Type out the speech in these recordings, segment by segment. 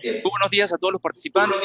Muy buenos días a todos los participantes.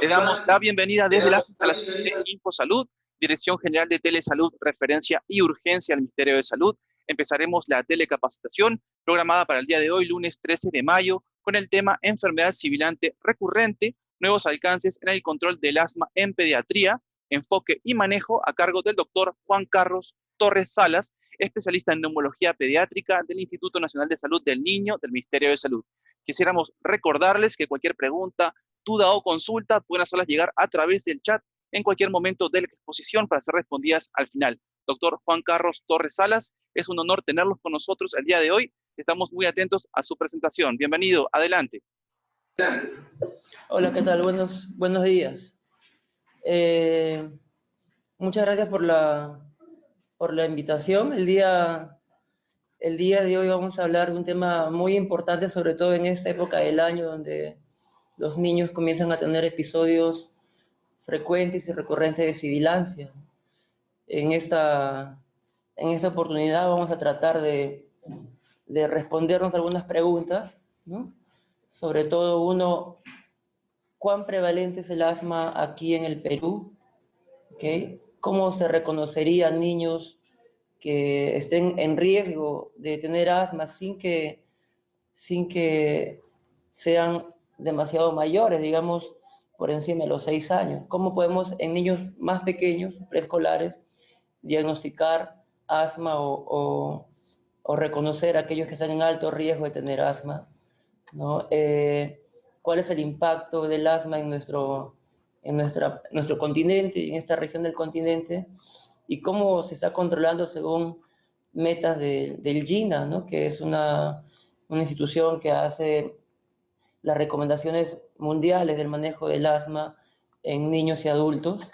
Le damos la bienvenida desde las instalaciones de InfoSalud, Dirección General de Telesalud, Referencia y Urgencia al Ministerio de Salud. Empezaremos la telecapacitación programada para el día de hoy, lunes 13 de mayo, con el tema Enfermedad sibilante recurrente, nuevos alcances en el control del asma en pediatría, enfoque y manejo a cargo del doctor Juan Carlos Torres Salas, especialista en neumología pediátrica del Instituto Nacional de Salud del Niño del Ministerio de Salud. Quisiéramos recordarles que cualquier pregunta, duda o consulta pueden hacerlas llegar a través del chat en cualquier momento de la exposición para ser respondidas al final. Doctor Juan Carlos Torres Salas, es un honor tenerlos con nosotros el día de hoy. Estamos muy atentos a su presentación. Bienvenido, adelante. Hola, ¿qué tal? Buenos días. Muchas gracias por la invitación. El día de hoy vamos a hablar de un tema muy importante, sobre todo en esta época del año donde los niños comienzan a tener episodios frecuentes y recurrentes de sibilancia. En esta oportunidad vamos a tratar de respondernos algunas preguntas, ¿no? Sobre todo uno, ¿cuán prevalente es el asma aquí en el Perú? ¿Okay? ¿Cómo se reconocerían niños que estén en riesgo de tener asma sin que sean demasiado mayores, digamos, por encima de los 6 años? ¿Cómo podemos en niños más pequeños, preescolares, diagnosticar asma o reconocer a aquellos que están en alto riesgo de tener asma, ¿no? ¿Cuál es el impacto del asma en nuestro continente y en esta región del continente? ¿Y cómo se está controlando según metas del GINA, ¿no? Que es una institución que hace las recomendaciones mundiales del manejo del asma en niños y adultos?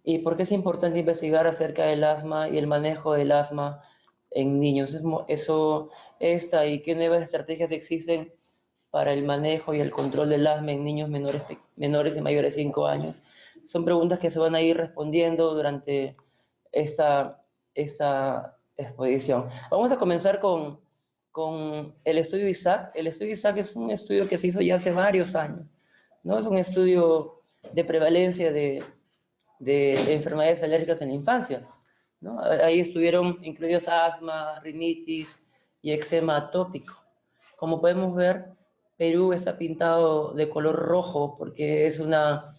¿Y por qué es importante investigar acerca del asma y el manejo del asma en niños? ¿Y qué nuevas estrategias existen para el manejo y el control del asma en niños menores y mayores de 5 años? Son preguntas que se van a ir respondiendo durante esta exposición. Vamos a comenzar con el estudio ISAC. El estudio ISAC es un estudio que se hizo ya hace varios años, ¿no? Es un estudio de prevalencia de enfermedades alérgicas en la infancia, ¿no? Ahí estuvieron incluidos asma, rinitis y eczema atópico. Como podemos ver, Perú está pintado de color rojo porque es la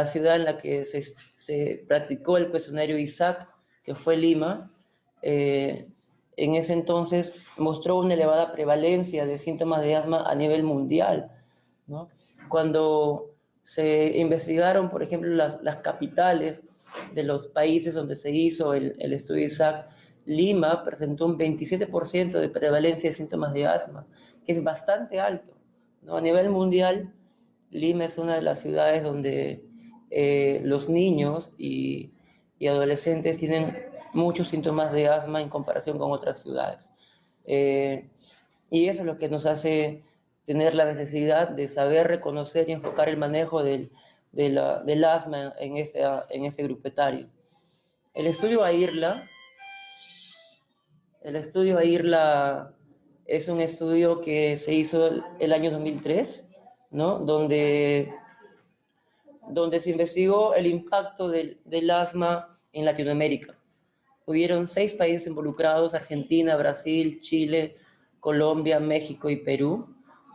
ciudad en la que se practicó el cuestionario ISAC, que fue Lima. En ese entonces mostró una elevada prevalencia de síntomas de asma a nivel mundial, ¿no? Cuando se investigaron, por ejemplo, las capitales de los países donde se hizo el estudio ISAC, Lima presentó un 27% de prevalencia de síntomas de asma, que es bastante alto, ¿no? A nivel mundial, Lima es una de las ciudades donde los niños y adolescentes tienen muchos síntomas de asma en comparación con otras ciudades. Y eso es lo que nos hace tener la necesidad de saber reconocer y enfocar el manejo del asma en este grupo etario. El estudio AIRLA es un estudio que se hizo el año 2003, ¿no? Donde se investigó el impacto del asma en Latinoamérica. Hubieron 6 países involucrados: Argentina, Brasil, Chile, Colombia, México y Perú,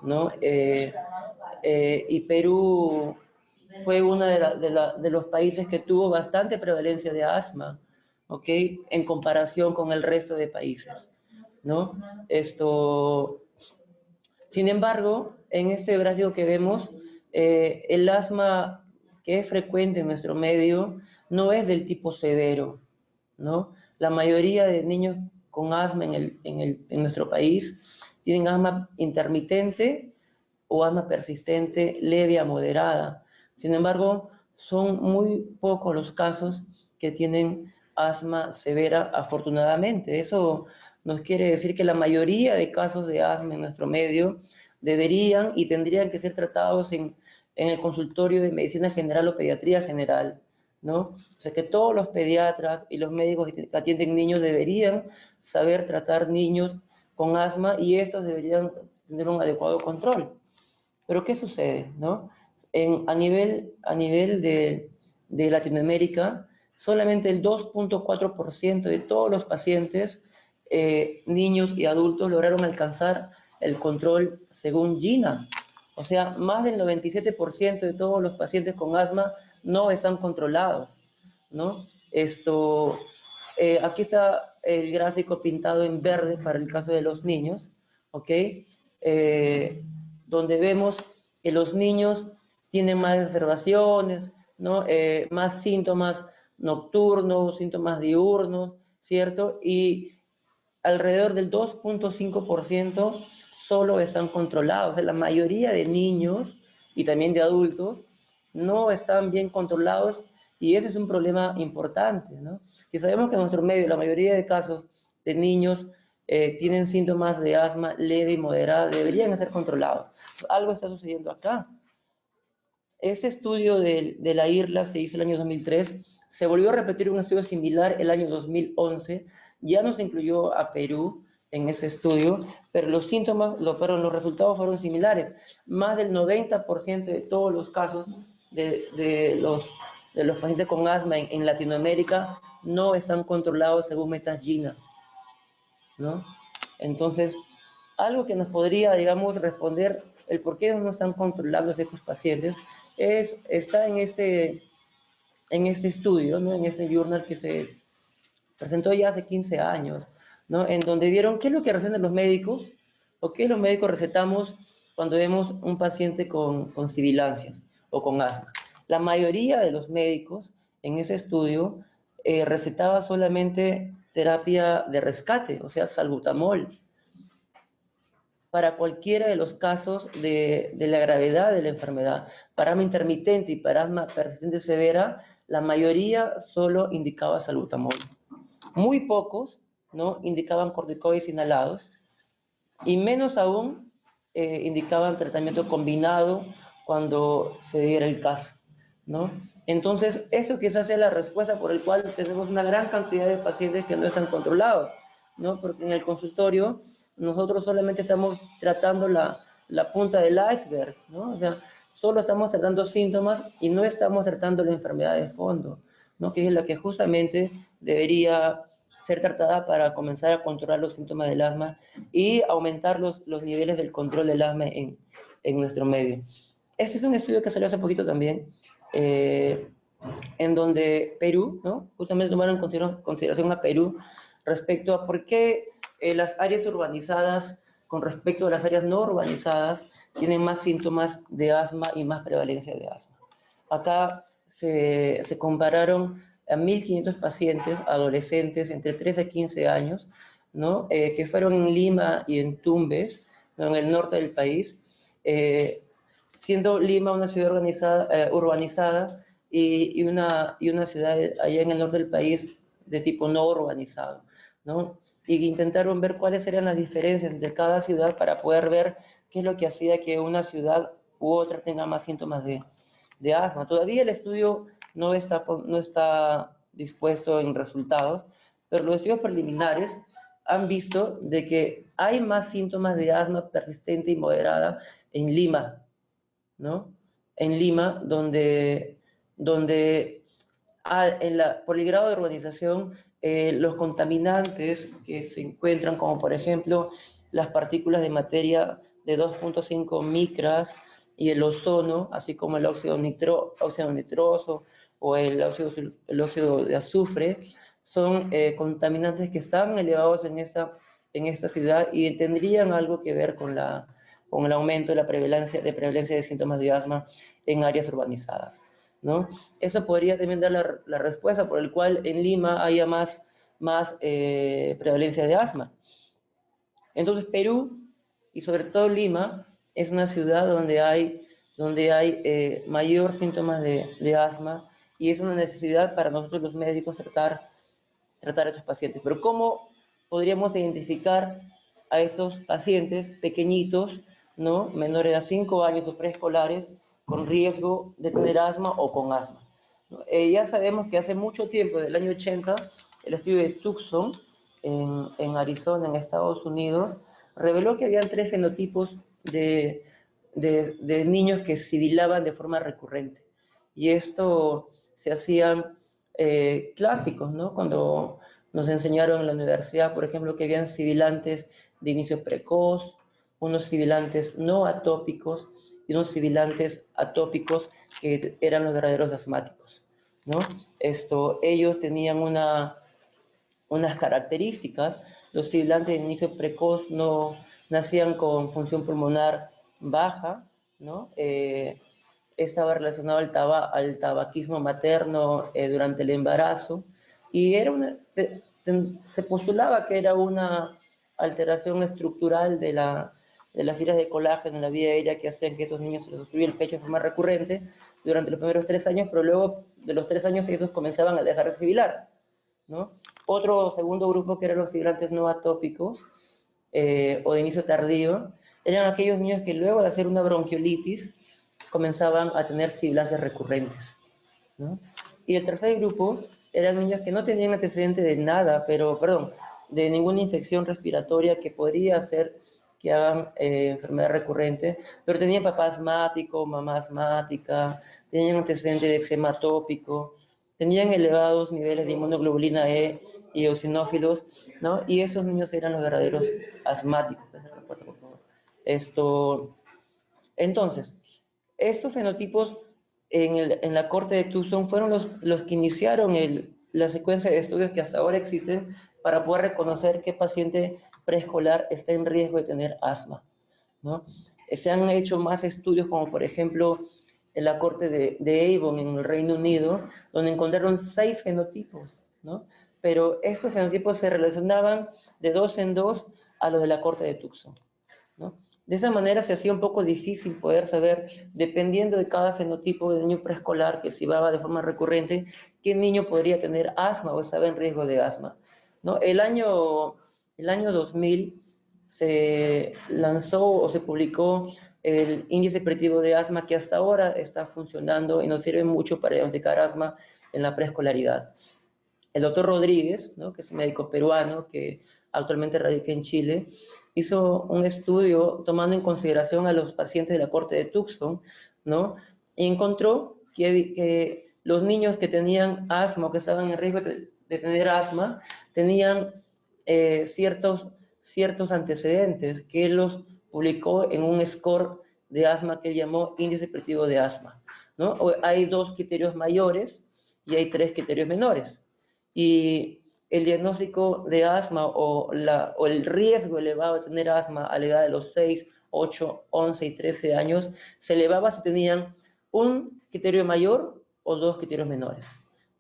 ¿no? Y Perú fue uno de los países que tuvo bastante prevalencia de asma, ¿ok? En comparación con el resto de países, ¿no? Sin embargo, en este gráfico que vemos, el asma que es frecuente en nuestro medio no es del tipo severo, ¿no? La mayoría de niños con asma en nuestro país tienen asma intermitente o asma persistente leve a moderada. Sin embargo, son muy pocos los casos que tienen asma severa, afortunadamente. Eso nos quiere decir que la mayoría de casos de asma en nuestro medio deberían y tendrían que ser tratados en el consultorio de medicina general o pediatría general, ¿no? O sea que todos los pediatras y los médicos que atienden niños deberían saber tratar niños con asma y estos deberían tener un adecuado control. Pero ¿qué sucede, no? A nivel de Latinoamérica, solamente el 2.4% de todos los pacientes, niños y adultos, lograron alcanzar el control según GINA. O sea, más del 97% de todos los pacientes con asma no están controlados, ¿no? Aquí está el gráfico pintado en verde para el caso de los niños, ¿ok? Donde vemos que los niños tienen más exacerbaciones, ¿no? Más síntomas nocturnos, síntomas diurnos, ¿cierto? Y alrededor del 2.5% solo están controlados. O sea, la mayoría de niños y también de adultos no están bien controlados y ese es un problema importante, ¿no? Y sabemos que en nuestro medio la mayoría de casos de niños tienen síntomas de asma leve y moderada, deberían ser controlados. Algo está sucediendo acá. Ese estudio de la IRLA se hizo el año 2003, se volvió a repetir un estudio similar el año 2011, ya no se incluyó a Perú en ese estudio, pero los síntomas, los resultados fueron similares. Más del 90% de todos los casos de los pacientes con asma en Latinoamérica no están controlados según metas GINA, ¿no? Entonces, algo que nos podría, digamos, responder el por qué no están controlados estos pacientes está en este estudio, ¿no? En ese journal que se presentó ya hace 15 años, ¿no? En donde vieron qué es lo que recetan los médicos o qué los médicos recetamos cuando vemos un paciente con sibilancias o con asma. La mayoría de los médicos en ese estudio recetaba solamente terapia de rescate, o sea, salbutamol, para cualquiera de los casos de la gravedad de la enfermedad. Para asma intermitente y para asma persistente severa, la mayoría solo indicaba salbutamol. Muy pocos, ¿no?, indicaban corticoides inhalados y menos aún indicaban tratamiento combinado cuando se diera el caso, ¿no? Entonces, eso quizás es la respuesta por el cual tenemos una gran cantidad de pacientes que no están controlados, ¿no? Porque en el consultorio nosotros solamente estamos tratando la punta del iceberg, ¿no? O sea, solo estamos tratando síntomas y no estamos tratando la enfermedad de fondo, ¿no? Que es la que justamente debería ser tratada para comenzar a controlar los síntomas del asma y aumentar los niveles del control del asma en nuestro medio. Este es un estudio que salió hace poquito también, en donde Perú, ¿no?, justamente tomaron en consideración a Perú respecto a por qué las áreas urbanizadas con respecto a las áreas no urbanizadas tienen más síntomas de asma y más prevalencia de asma. Acá se compararon a 1.500 pacientes adolescentes entre 13 a 15 años, ¿no?, que fueron en Lima y en Tumbes, ¿no?, en el norte del país, siendo Lima una ciudad urbanizada y una ciudad allá en el norte del país de tipo no urbanizado, ¿no? Y intentaron ver cuáles eran las diferencias entre cada ciudad para poder ver qué es lo que hacía que una ciudad u otra tenga más síntomas de asma. Todavía el estudio no está dispuesto en resultados, pero los estudios preliminares han visto de que hay más síntomas de asma persistente y moderada en Lima, ¿no? En Lima, donde por el grado de urbanización, los contaminantes que se encuentran, como por ejemplo las partículas de materia de 2.5 micras y el ozono, así como el óxido nitroso o el óxido de azufre, son contaminantes que están elevados en esta ciudad y tendrían algo que ver con el aumento de la prevalencia de síntomas de asma en áreas urbanizadas, ¿no? Eso podría también dar la respuesta por el cual en Lima haya más prevalencia de asma. Entonces, Perú, y sobre todo Lima, es una ciudad donde hay mayor síntomas de asma y es una necesidad para nosotros los médicos tratar a estos pacientes. Pero ¿cómo podríamos identificar a esos pacientes pequeñitos, ¿no?, menores de 5 años o preescolares, con riesgo de tener asma o con asma? Ya sabemos que hace mucho tiempo, del año 80, el estudio de Tucson en Arizona, en Estados Unidos, reveló que habían 3 fenotipos de de niños que sibilaban de forma recurrente. Y esto se hacían clásicos, ¿no? Cuando nos enseñaron en la universidad, por ejemplo, que habían sibilantes de inicio precoz, unos sibilantes no atópicos y unos sibilantes atópicos que eran los verdaderos asmáticos, ¿no? Ellos tenían unas características. Los sibilantes de inicio precoz no nacían con función pulmonar baja, ¿no? Estaba relacionado al tabaquismo materno durante el embarazo y se postulaba que era una alteración estructural de las fibras de colágeno en la vía aérea que hacían que esos niños se les obstruya el pecho de forma recurrente durante los primeros 3 años, pero luego de los 3 años ellos comenzaban a dejar de sibilar, ¿no? Otro segundo grupo, que eran los sibilantes no atópicos o de inicio tardío, eran aquellos niños que luego de hacer una bronquiolitis comenzaban a tener sibilancias recurrentes, ¿no? Y el tercer grupo eran niños que no tenían antecedentes de nada, de ninguna infección respiratoria que podría hacer que hagan enfermedad recurrente, pero tenían papá asmático, mamá asmática, tenían antecedentes de eczema atópico, tenían elevados niveles de inmunoglobulina E y eosinófilos, ¿no? Y esos niños eran los verdaderos asmáticos. Entonces, estos fenotipos en la corte de Tucson fueron los que iniciaron la secuencia de estudios que hasta ahora existen para poder reconocer qué paciente preescolar está en riesgo de tener asma, ¿no? Se han hecho más estudios, como por ejemplo en la corte de Avon en el Reino Unido, donde encontraron 6 fenotipos, ¿no? Pero estos fenotipos se relacionaban de 2 en 2 a los de la corte de Tucson, ¿no? De esa manera se hacía un poco difícil poder saber, dependiendo de cada fenotipo de niño preescolar que se llevaba de forma recurrente, qué niño podría tener asma o estaba en riesgo de asma, ¿no? El año 2000 se lanzó o se publicó el índice predictivo de asma, que hasta ahora está funcionando y nos sirve mucho para diagnosticar asma en la preescolaridad. El doctor Rodríguez, ¿no?, que es un médico peruano que actualmente radica en Chile, hizo un estudio tomando en consideración a los pacientes de la corte de Tucson, ¿no? Y encontró que los niños que tenían asma o que estaban en riesgo de tener asma tenían ciertos antecedentes que él los publicó en un score de asma que él llamó índice predictivo de asma, ¿no? Hay 2 criterios mayores y hay 3 criterios menores. Y el diagnóstico de asma o el riesgo elevado de tener asma a la edad de los 6, 8, 11 y 13 años se elevaba si tenían un criterio mayor o 2 criterios menores,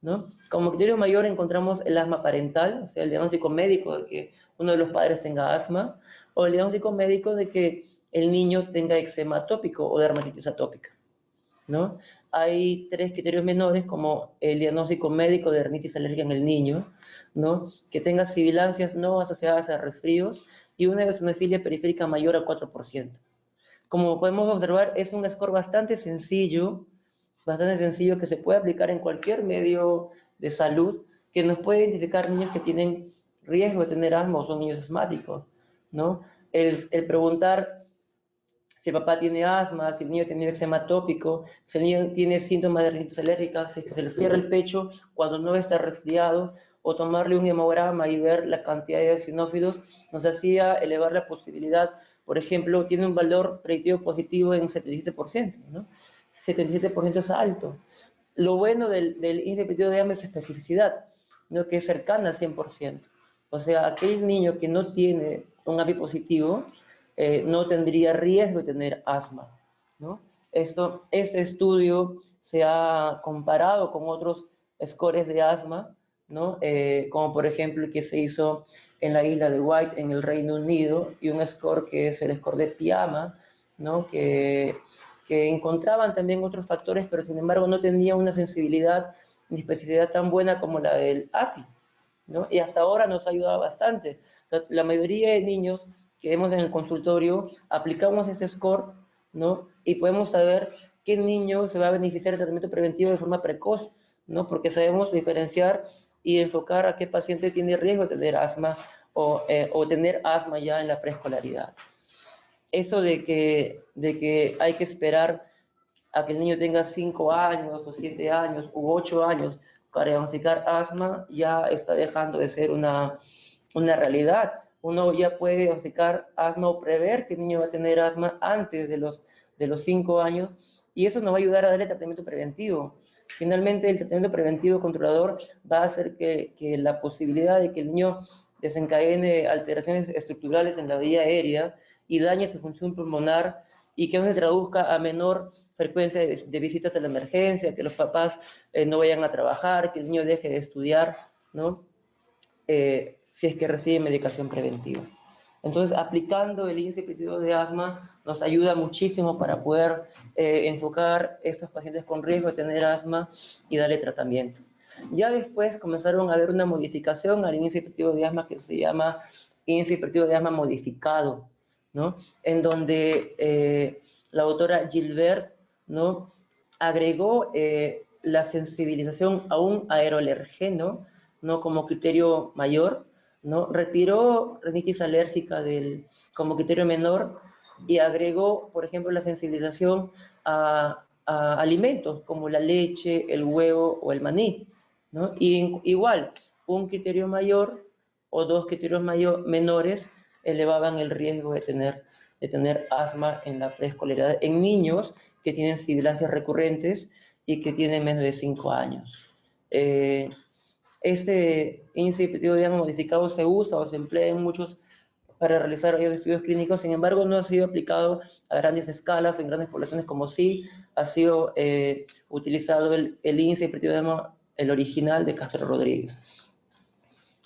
¿no? Como criterio mayor encontramos el asma parental, o sea, el diagnóstico médico de que uno de los padres tenga asma, o el diagnóstico médico de que el niño tenga eczema atópico o dermatitis atópica, ¿no? Hay 3 criterios menores, como el diagnóstico médico de rinitis alérgica en el niño, ¿no?, que tenga sibilancias no asociadas a resfríos y una eosinofilia periférica mayor al 4%. Como podemos observar, es un score bastante sencillo que se puede aplicar en cualquier medio de salud, que nos puede identificar niños que tienen riesgo de tener asma o son niños asmáticos, ¿no? El preguntar si el papá tiene asma, si el niño tiene eczema atópico, si el niño tiene síntomas de rinitis alérgica, si se le cierra el pecho cuando no está resfriado, o tomarle un hemograma y ver la cantidad de eosinófilos, nos hacía elevar la posibilidad. Por ejemplo, tiene un valor predictivo positivo en 77%, ¿no? 77% es alto. Lo bueno del índice predictivo de asma es su especificidad, ¿no?, que es cercana al 100%. O sea, aquel niño que no tiene un API positivo no tendría riesgo de tener asma, ¿no? Este estudio se ha comparado con otros scores de asma, ¿no? Como por ejemplo el que se hizo en la isla de White en el Reino Unido, y un score que es el score de PIAMA, ¿no?, que encontraban también otros factores, pero sin embargo no tenía una sensibilidad ni especificidad tan buena como la del API, ¿no? Y hasta ahora nos ha ayudado bastante. O sea, la mayoría de niños que vemos en el consultorio aplicamos ese score, ¿no?, y podemos saber qué niño se va a beneficiar del tratamiento preventivo de forma precoz, ¿no?, porque sabemos diferenciar y enfocar a qué paciente tiene riesgo de tener asma o tener asma ya en la preescolaridad. eso de que hay que esperar a que el niño tenga 5 años o 7 años u 8 años para diagnosticar asma ya está dejando de ser una realidad. Uno ya puede diagnosticar asma o prever que el niño va a tener asma antes de los 5 años, y eso nos va a ayudar a darle tratamiento preventivo. Finalmente, el tratamiento preventivo controlador va a hacer que la posibilidad de que el niño desencadene alteraciones estructurales en la vía aérea y dañe su función pulmonar, y que no se traduzca a menor frecuencia de visitas a la emergencia, que los papás no vayan a trabajar, que el niño deje de estudiar, ¿no? Si es que recibe medicación preventiva. Entonces, aplicando el índice predictivo de asma nos ayuda muchísimo para poder enfocar a estos pacientes con riesgo de tener asma y darle tratamiento. Ya después comenzaron a haber una modificación al índice predictivo de asma que se llama índice predictivo de asma modificado, ¿no? En donde la doctora Gilbert, ¿no?, agregó la sensibilización a un aeroalergeno, ¿no?, como criterio mayor, ¿no? Retiró rinitis alérgica como criterio menor y agregó, por ejemplo, la sensibilización a alimentos como la leche, el huevo o el maní, ¿no? Y igual, un criterio mayor o dos criterios menores elevaban el riesgo de tener asma en la preescolaridad en niños que tienen sibilancias recurrentes y que tienen menos de 5 años. Este índice predictivo de asma modificado se usa o se emplea en muchos para realizar estudios clínicos, sin embargo no ha sido aplicado a grandes escalas, en grandes poblaciones, como sí ha sido utilizado el índice predictivo de asma, el original de Castro Rodríguez.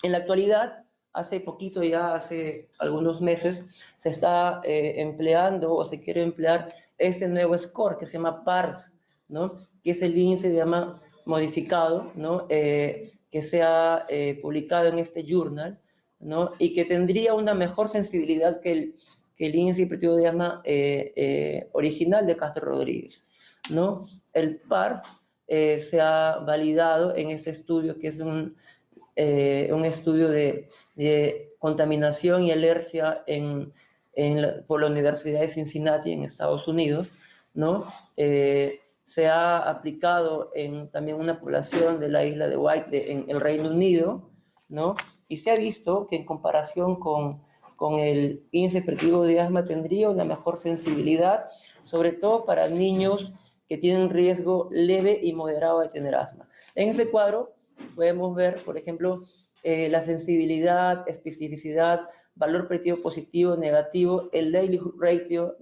En la actualidad, hace poquito, ya hace algunos meses, se está empleando o se quiere emplear ese nuevo score que se llama PARS, ¿no?, que es el índice de asma modificado, ¿no?, que se ha publicado en este journal, ¿no?, y que tendría una mejor sensibilidad que el índice predictivo de asma original de Castro Rodríguez, ¿no? El PARS se ha validado en este estudio, que es un estudio de contaminación y alergia por la Universidad de Cincinnati en Estados Unidos, ¿no? Se ha aplicado en también una población de la isla de White en el Reino Unido, ¿no? Y se ha visto que en comparación con el índice predictivo de asma tendría una mejor sensibilidad, sobre todo para niños que tienen riesgo leve y moderado de tener asma. En ese cuadro podemos ver, por ejemplo, la sensibilidad, especificidad, valor predictivo positivo, negativo, el likelihood ratio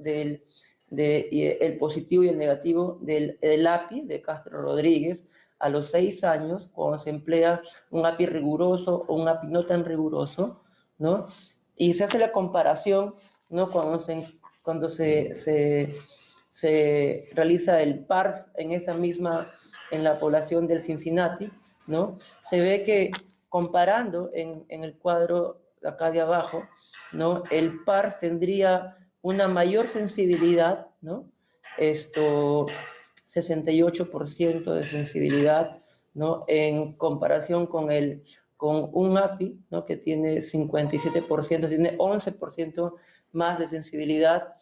el positivo y el negativo del API de Castro Rodríguez a los 6 años, cuando se emplea un API riguroso o un API no tan riguroso, ¿no? Y se hace la comparación, ¿no?, cuando se realiza el PARS en la población del Cincinnati, ¿no? Se ve que comparando en el cuadro acá de abajo, ¿no?, el PARS tendría una mayor sensibilidad, ¿no? 68% de sensibilidad, ¿no?, en comparación con un API, ¿no?, que tiene 57%, tiene 11% más de sensibilidad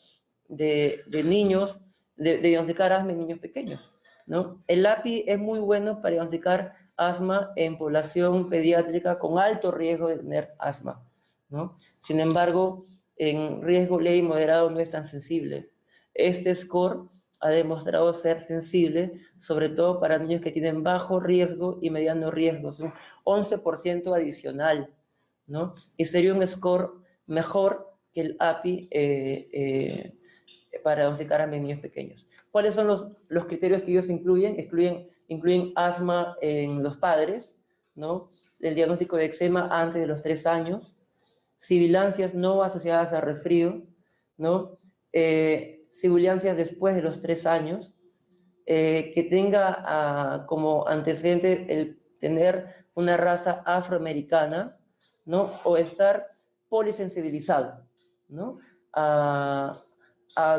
de niños, de diagnosticar asma en niños pequeños, ¿no? El API es muy bueno para diagnosticar asma en población pediátrica con alto riesgo de tener asma, ¿no? Sin embargo, en riesgo leve y moderado no es tan sensible. Este score ha demostrado ser sensible, sobre todo para niños que tienen bajo riesgo y mediano riesgo, es un 11% adicional, ¿no? Y sería un score mejor que el API para diagnosticar a niños pequeños. ¿Cuáles son los criterios que ellos incluyen? Incluyen asma en los padres, ¿no?, el diagnóstico de eczema antes de los 3 años, sibilancias no asociadas a resfrío, ¿no?, sibilancias después de los 3 años, que tenga como antecedente el tener una raza afroamericana, ¿no?, o estar polisensibilizado, ¿no?, a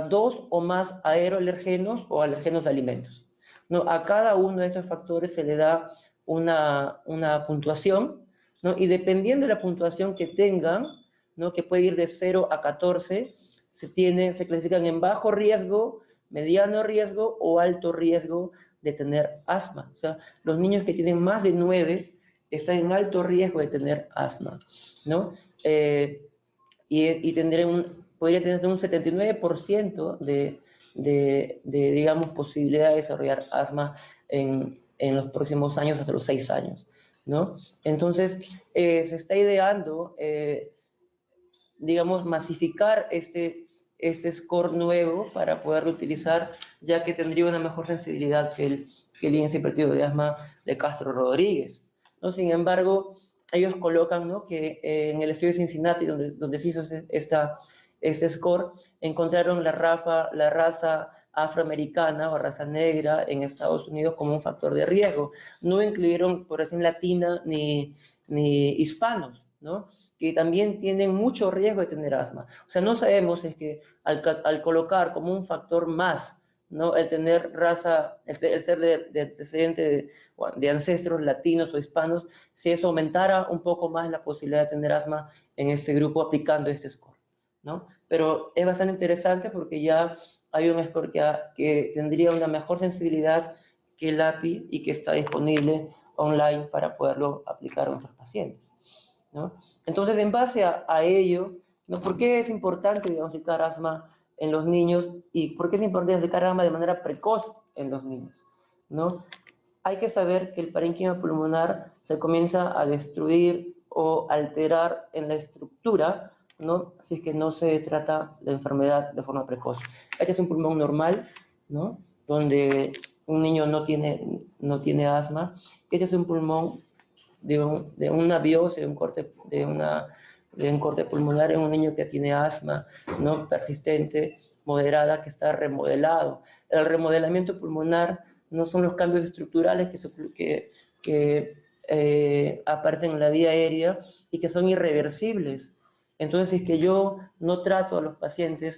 2 o más aeroalergenos o alergenos de alimentos, ¿no? A cada uno de estos factores se le da una puntuación, ¿no?, y dependiendo de la puntuación que tengan, ¿no?, que puede ir de 0 a 14, se clasifican en bajo riesgo, mediano riesgo o alto riesgo de tener asma. O sea, los niños que tienen más de 9 están en alto riesgo de tener asma, ¿no? Podría tener un 79% digamos, posibilidad de desarrollar asma en los próximos años, hasta los 6 años, ¿no? Entonces, se está ideando, digamos, masificar este score nuevo para poderlo utilizar, ya que tendría una mejor sensibilidad que el índice predictivo de asma de Castro Rodríguez, ¿no? Sin embargo, ellos colocan, ¿no?, que en el estudio de Cincinnati, donde se hizo este score, encontraron la raza afroamericana o raza negra en Estados Unidos como un factor de riesgo. No incluyeron población latina ni hispanos, ¿no?, que también tienen mucho riesgo de tener asma. O sea, no sabemos si es que al colocar como un factor más, ¿no?, el tener raza, el ser de antecedente de ancestros latinos o hispanos, si eso aumentara un poco más la posibilidad de tener asma en este grupo aplicando este score, ¿no? Pero es bastante interesante porque ya hay un score que tendría una mejor sensibilidad que el API y que está disponible online para poderlo aplicar a nuestros pacientes, ¿no? Entonces, en base a ello, ¿no?, ¿por qué es importante diagnosticar asma en los niños y por qué es importante diagnosticar asma de manera precoz en los niños, ¿no? Hay que saber que el parénquima pulmonar se comienza a destruir o alterar en la estructura, ¿no?, si es que no se trata la enfermedad de forma precoz. Este es un pulmón normal, ¿no?, donde un niño no tiene asma. Este es un pulmón de una biopsia, de un corte pulmonar en un niño que tiene asma, ¿no?, persistente, moderada, que está remodelado. El remodelamiento pulmonar no son los cambios estructurales que aparecen en la vía aérea y que son irreversibles. Entonces, si es que yo no trato a los pacientes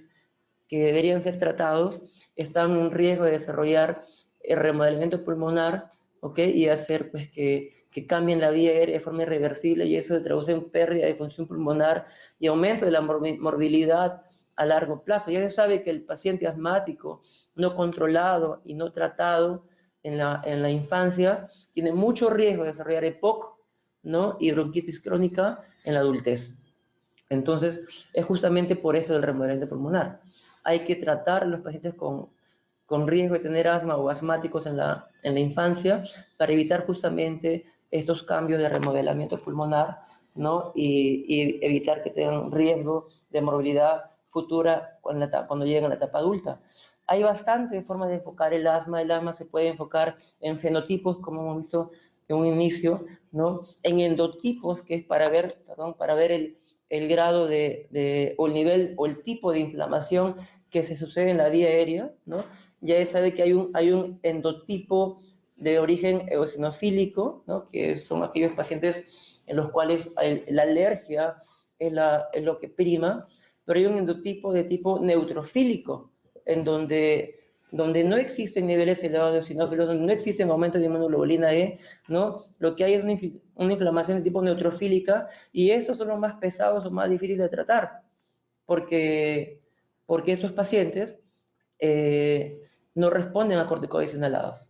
que deberían ser tratados, están en riesgo de desarrollar el remodelamiento pulmonar, ¿ok?, y hacer, pues, que cambien la vía aérea de forma irreversible, y eso se traduce en pérdida de función pulmonar y aumento de la morbilidad a largo plazo. Ya se sabe que el paciente asmático no controlado y no tratado en la infancia tiene mucho riesgo de desarrollar EPOC, ¿no?, y bronquitis crónica en la adultez. Entonces, es justamente por eso el remodelamiento pulmonar. Hay que tratar a los pacientes con riesgo de tener asma o asmáticos en la infancia para evitar justamente estos cambios de remodelamiento pulmonar, ¿no?, y evitar que tengan riesgo de morbilidad futura cuando lleguen a la etapa adulta. Hay bastantes formas de enfocar el asma. El asma se puede enfocar en fenotipos, como hemos visto en un inicio, ¿no?, en endotipos, que es para ver el grado o el nivel o el tipo de inflamación que se sucede en la vía aérea, ¿no? Ya se sabe que hay un endotipo de origen eosinofílico, ¿no?, que son aquellos pacientes en los cuales la alergia es lo que prima, pero hay un endotipo de tipo neutrofílico, en donde no existen niveles elevados de eosinófilos, donde no existen aumentos de inmunoglobulina E, ¿no? Lo que hay es una inflamación de tipo neutrofílica, y esos son los más pesados o más difíciles de tratar, porque estos pacientes no responden a corticoides inhalados,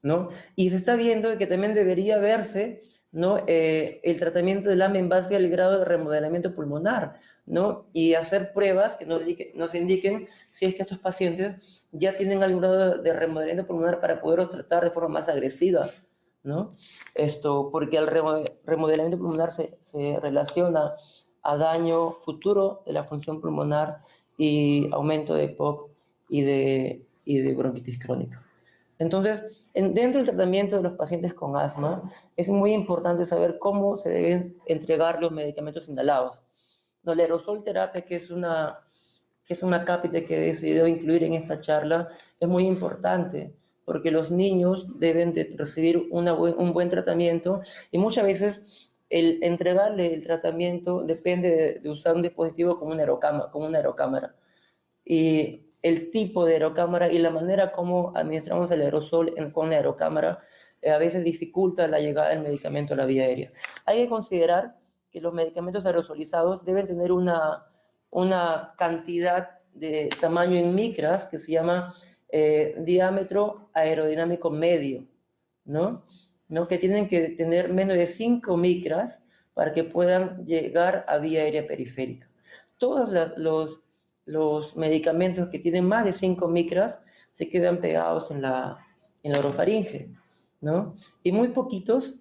¿no? Y se está viendo que también debería verse, ¿no?, el tratamiento del asma en base al grado de remodelamiento pulmonar, ¿no?, y hacer pruebas que nos indiquen si es que estos pacientes ya tienen algún grado de remodelamiento pulmonar para poderlos tratar de forma más agresiva, ¿no? Porque el remodelamiento pulmonar se relaciona a daño futuro de la función pulmonar y aumento de EPOC y de bronquitis crónica. Entonces, dentro del tratamiento de los pacientes con asma, es muy importante saber cómo se deben entregar los medicamentos inhalados. La aerosol terapia, que es una cápita que he decidido incluir en esta charla, es muy importante, porque los niños deben de recibir un buen tratamiento, y muchas veces el entregarle el tratamiento depende de usar un dispositivo como una aerocámara. Y el tipo de aerocámara y la manera como administramos el aerosol con la aerocámara a veces dificulta la llegada del medicamento a la vía aérea. Hay que considerar que los medicamentos aerosolizados deben tener una una cantidad de tamaño en micras que se llama diámetro aerodinámico medio, ¿no? Que tienen que tener menos de 5 micras para que puedan llegar a vía aérea periférica. Todos los medicamentos que tienen más de 5 micras se quedan pegados en la orofaringe, ¿no? Y muy poquitos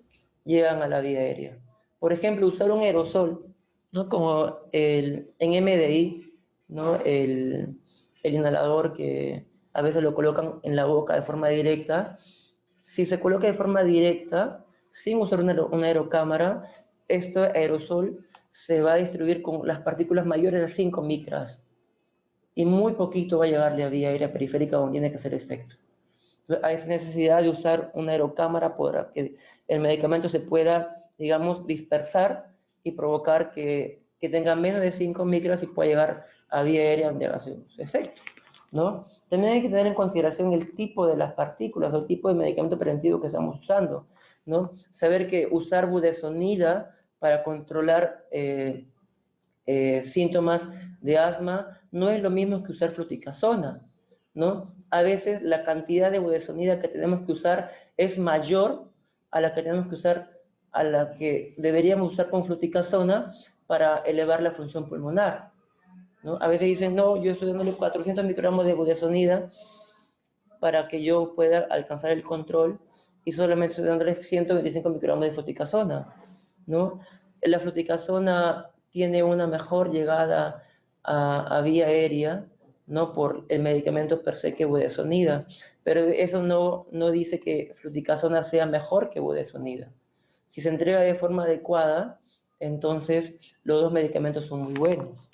llegan a la vía aérea. Por ejemplo, usar un aerosol, ¿no? Como en MDI, ¿no? El inhalador que a veces lo colocan en la boca de forma directa. Si se coloca de forma directa, sin usar una aerocámara, este aerosol se va a distribuir con las partículas mayores de 5 micras y muy poquito va a llegarle a vía aérea periférica donde tiene que hacer efecto. Entonces, hay necesidad de usar una aerocámara para que el medicamento se pueda, digamos, dispersar y provocar que tenga menos de 5 micras y pueda llegar a vía aérea donde haga su efecto, ¿no? También hay que tener en consideración el tipo de las partículas o el tipo de medicamento preventivo que estamos usando, ¿no? Saber que usar budesonida para controlar síntomas de asma no es lo mismo que usar fluticasona, ¿no? A veces la cantidad de budesonida que tenemos que usar es mayor a la que tenemos que usar, a la que deberíamos usar con fluticasona para elevar la función pulmonar, ¿no? A veces dicen, no, yo estoy dándole 400 microgramos de budesonida para que yo pueda alcanzar el control y solamente estoy dándole 125 microgramos de fluticasona, ¿no? La fluticasona tiene una mejor llegada a vía aérea, ¿no? Por el medicamento per se que budesonida, pero eso no dice que fluticasona sea mejor que budesonida. Si se entrega de forma adecuada, entonces los dos medicamentos son muy buenos.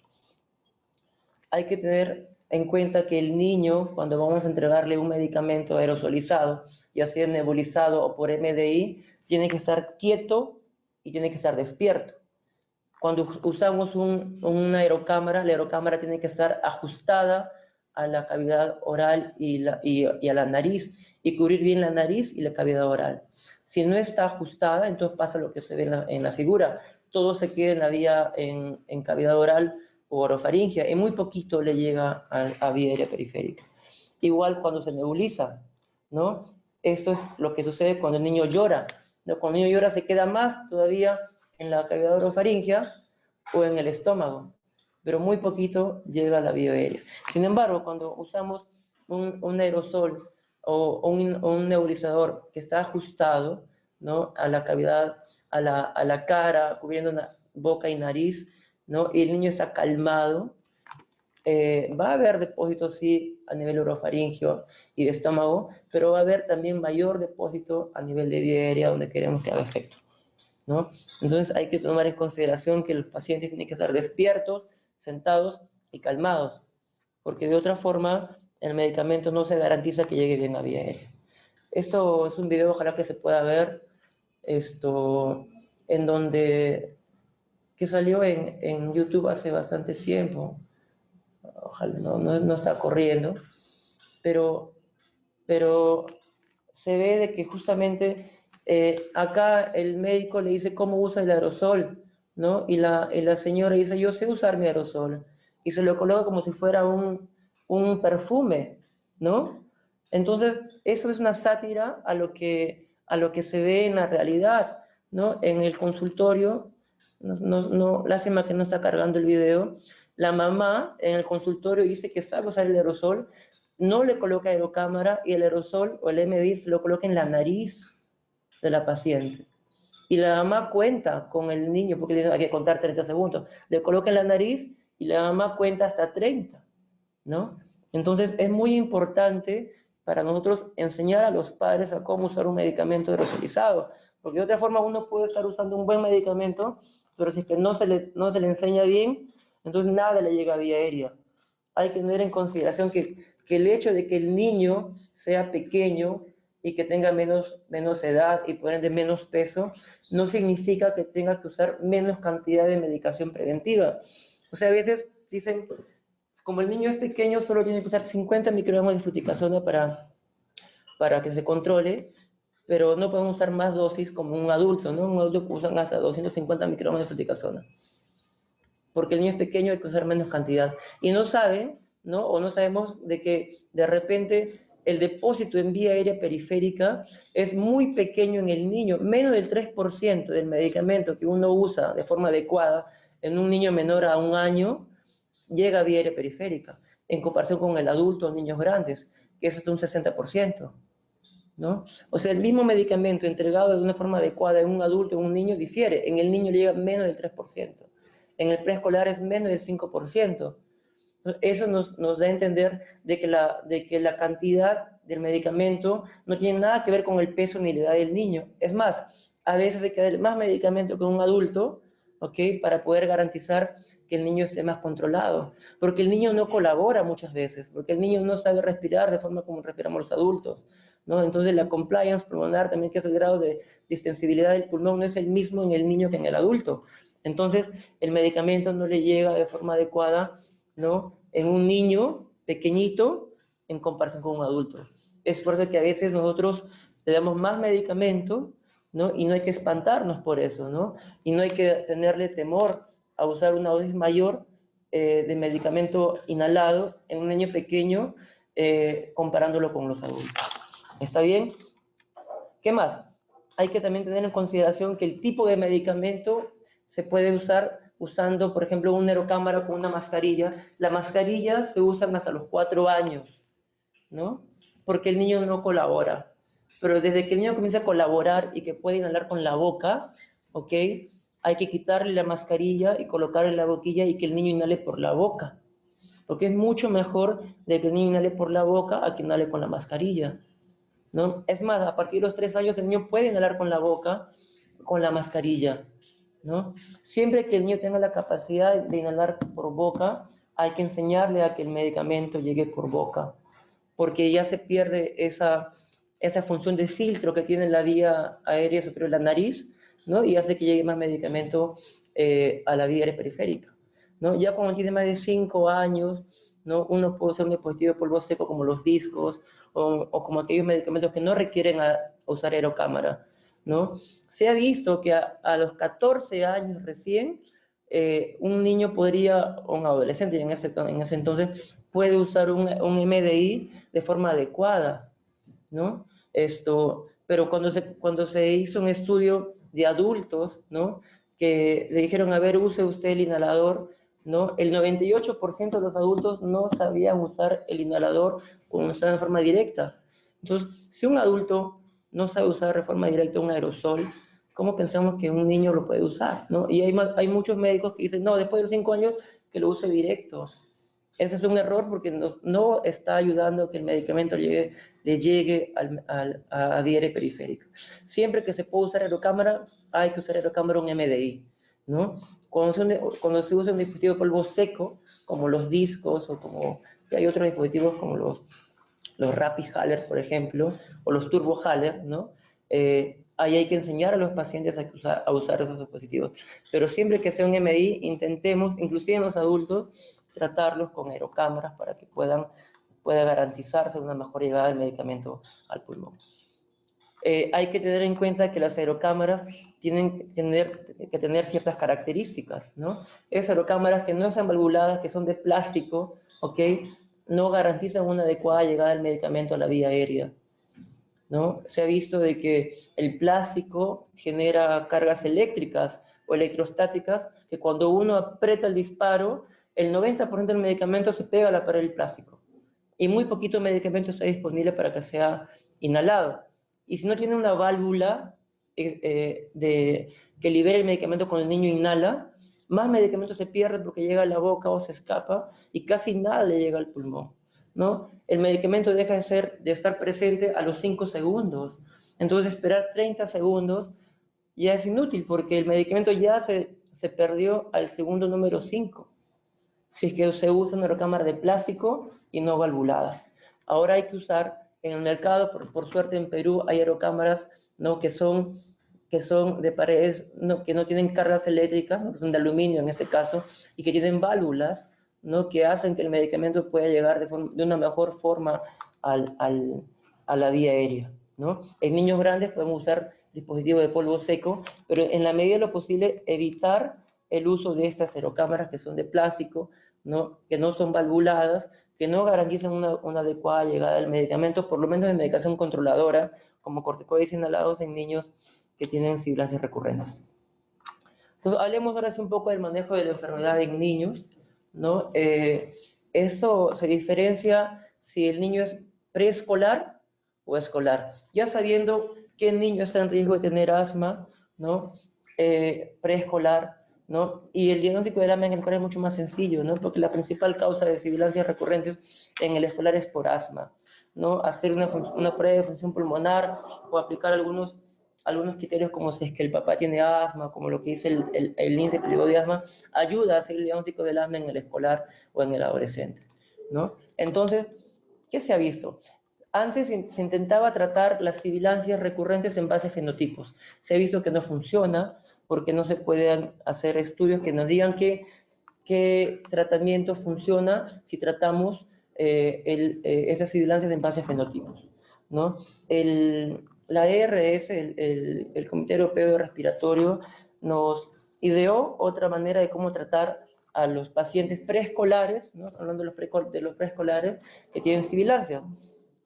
Hay que tener en cuenta que el niño, cuando vamos a entregarle un medicamento aerosolizado, ya sea nebulizado o por MDI, tiene que estar quieto y tiene que estar despierto. Cuando usamos una aerocámara, la aerocámara tiene que estar ajustada a la cavidad oral y a la nariz, y cubrir bien la nariz y la cavidad oral. Si no está ajustada, entonces pasa lo que se ve en la figura. Todo se queda en la vía, en cavidad oral o orofaringia, y muy poquito le llega a vía aérea periférica. Igual cuando se nebuliza, ¿no? Esto es lo que sucede cuando el niño llora, ¿no? Cuando el niño llora se queda más todavía en la cavidad orofaringia o en el estómago, pero muy poquito llega a la vía aérea. Sin embargo, cuando usamos un aerosol o un nebulizador que está ajustado, ¿no? A la cavidad, a la cara, cubriendo una boca y nariz, ¿no? Y el niño está calmado, va a haber depósitos, sí, a nivel orofaringio y de estómago, pero va a haber también mayor depósito a nivel de vía aérea donde queremos que haga efecto, ¿no? Entonces hay que tomar en consideración que los pacientes tienen que estar despiertos, sentados y calmados, porque de otra forma el medicamento no se garantiza que llegue bien a vía aérea. Esto es un video, ojalá que se pueda ver, en donde, que salió en YouTube hace bastante tiempo. Ojalá no está corriendo, pero se ve de que justamente acá el médico le dice cómo usa el aerosol, ¿no? Y la señora dice, yo sé usar mi aerosol, y se lo coloca como si fuera un perfume, ¿no? Entonces, eso es una sátira a lo que se ve en la realidad, ¿no? En el consultorio, lástima que no está cargando el video, la mamá en el consultorio dice que sabe usar el aerosol, no le coloca aerocámara y el aerosol o el MDI se lo coloca en la nariz de la paciente. Y la mamá cuenta con el niño, porque le dice, hay que contar 30 segundos, le coloca en la nariz y la mamá cuenta hasta 30, ¿no? Entonces es muy importante para nosotros enseñar a los padres a cómo usar un medicamento aerosolizado, porque de otra forma uno puede estar usando un buen medicamento, pero si es que no se le enseña bien, entonces nada le llega a vía aérea. Hay que tener en consideración que el hecho de que el niño sea pequeño y que tenga menos edad y por ende menos peso, no significa que tenga que usar menos cantidad de medicación preventiva. O sea, a veces dicen, como el niño es pequeño, solo tiene que usar 50 microgramos de fluticasona para que se controle, pero no podemos usar más dosis como un adulto, ¿no? Un adulto usa hasta 250 microgramos de fluticasona. porque el niño es pequeño, hay que usar menos cantidad. Y no saben, ¿no? O no sabemos de que de repente el depósito en vía aérea periférica es muy pequeño en el niño, menos del 3% del medicamento que uno usa de forma adecuada en un niño menor a 1 año llega a vía aérea periférica, en comparación con el adulto o niños grandes, que es hasta un 60%, ¿no? O sea, el mismo medicamento entregado de una forma adecuada en un adulto o en un niño difiere. En el niño llega menos del 3%, en el preescolar es menos del 5%. Eso nos da a entender de que la cantidad del medicamento no tiene nada que ver con el peso ni la edad del niño. Es más, a veces hay que dar más medicamento que un adulto, ¿ok? Para poder garantizar que el niño esté más controlado. Porque el niño no colabora muchas veces, porque el niño no sabe respirar de forma como respiramos los adultos, ¿no? Entonces la compliance pulmonar también, que es el grado de distensibilidad del pulmón, no es el mismo en el niño que en el adulto. Entonces el medicamento no le llega de forma adecuada, ¿no? En un niño pequeñito en comparación con un adulto. Es por eso que a veces nosotros le damos más medicamento, ¿no? Y no hay que espantarnos por eso, ¿no? Y no hay que tenerle temor a usar una dosis mayor de medicamento inhalado en un niño pequeño comparándolo con los adultos. ¿Está bien? ¿Qué más? Hay que también tener en consideración que el tipo de medicamento se puede usar usando, por ejemplo, una aerocámara con una mascarilla. La mascarilla se usa hasta los 4 años, ¿no? Porque el niño no colabora. Pero desde que el niño comienza a colaborar y que puede inhalar con la boca, ¿ok? Hay que quitarle la mascarilla y colocarle la boquilla y que el niño inhale por la boca. Porque es mucho mejor de que el niño inhale por la boca a que inhale con la mascarilla, ¿no? Es más, a partir de los 3 años el niño puede inhalar con la boca, con la mascarilla, ¿no? Siempre que el niño tenga la capacidad de inhalar por boca, hay que enseñarle a que el medicamento llegue por boca, porque ya se pierde esa función de filtro que tiene la vía aérea superior, la nariz, ¿no? Y hace que llegue más medicamento a la vía aérea periférica, ¿no? Ya cuando tiene más de 5 años, ¿no? Uno puede usar un dispositivo de polvo seco como los discos o como aquellos medicamentos que no requieren usar aerocámara, ¿no? Se ha visto que a los 14 años recién, un niño podría, o un adolescente en ese entonces, puede usar un MDI de forma adecuada, ¿no? Pero cuando se hizo un estudio de adultos, ¿no? Que le dijeron, a ver, use usted el inhalador, ¿no? El 98% de los adultos no sabían usar el inhalador o usar de forma directa. Entonces, si un adulto no sabe usar de forma directa un aerosol, ¿cómo pensamos que un niño lo puede usar, ¿no? Y hay muchos médicos que dicen, no, después de los 5 años que lo use directo. Ese es un error porque no está ayudando a que el medicamento le llegue a vía aérea periférica. Siempre que se puede usar aerocámara, hay que usar aerocámara un MDI, ¿no? Cuando se usa un dispositivo de polvo seco, como los discos o como hay otros dispositivos como los Rapid Haller, por ejemplo, o los Turbo Haller, ¿no? Ahí hay que enseñar a los pacientes a usar esos dispositivos. Pero siempre que sea un MDI, intentemos, inclusive en los adultos, tratarlos con aerocámaras para que pueda garantizarse una mejor llegada del medicamento al pulmón. Hay que tener en cuenta que las aerocámaras tienen que tener ciertas características, ¿no? Esas aerocámaras que no están valvuladas, que son de plástico, ¿ok? No garantizan una adecuada llegada del medicamento a la vía aérea, ¿no? Se ha visto de que el plástico genera cargas eléctricas o electrostáticas que cuando uno aprieta el disparo, el 90% del medicamento se pega a la pared del plástico y muy poquito medicamento está disponible para que sea inhalado. Y si no tiene una válvula que libere el medicamento cuando el niño inhala, más medicamento se pierde porque llega a la boca o se escapa y casi nada le llega al pulmón, ¿no? El medicamento deja de estar presente a los 5 segundos. Entonces esperar 30 segundos ya es inútil porque el medicamento ya se perdió al segundo número 5. Si es que se usa una aerocámara de plástico y no valvulada. Ahora hay que usar en el mercado, por suerte en Perú hay aerocámaras, ¿no? que son de paredes, ¿no? que no tienen cargas eléctricas, ¿no? que son de aluminio en ese caso, y que tienen válvulas, ¿no? que hacen que el medicamento pueda llegar de una mejor forma a la vía aérea, ¿no? En niños grandes podemos usar dispositivos de polvo seco, pero en la medida de lo posible evitar el uso de estas serocámaras que son de plástico, ¿no? Que no son valvuladas, que no garantizan una adecuada llegada del medicamento, por lo menos de medicación controladora, como corticoides inhalados en niños que tienen sibilancias recurrentes. Entonces, hablemos ahora sí un poco del manejo de la enfermedad en niños, ¿no? Esto se diferencia si el niño es preescolar o escolar. Ya sabiendo qué niño está en riesgo de tener asma, ¿no? Preescolar, ¿no? Y el diagnóstico del asma en el escolar es mucho más sencillo, ¿no? Porque la principal causa de sibilancias recurrentes en el escolar es por asma, ¿no? Hacer una prueba de función pulmonar o aplicar algunos criterios como si es que el papá tiene asma, como lo que dice el índice clínico de asma, ayuda a hacer el diagnóstico del asma en el escolar o en el adolescente, ¿no? Entonces, ¿qué se ha visto? Antes se intentaba tratar las sibilancias recurrentes en base a fenotipos. Se ha visto que no funciona porque no se pueden hacer estudios que nos digan qué tratamiento funciona si tratamos esas sibilancias en base a fenotipos, ¿no? La ERS, el Comité Europeo de Respiratorio, nos ideó otra manera de cómo tratar a los pacientes preescolares, ¿no? Hablando de los preescolares que tienen sibilancia.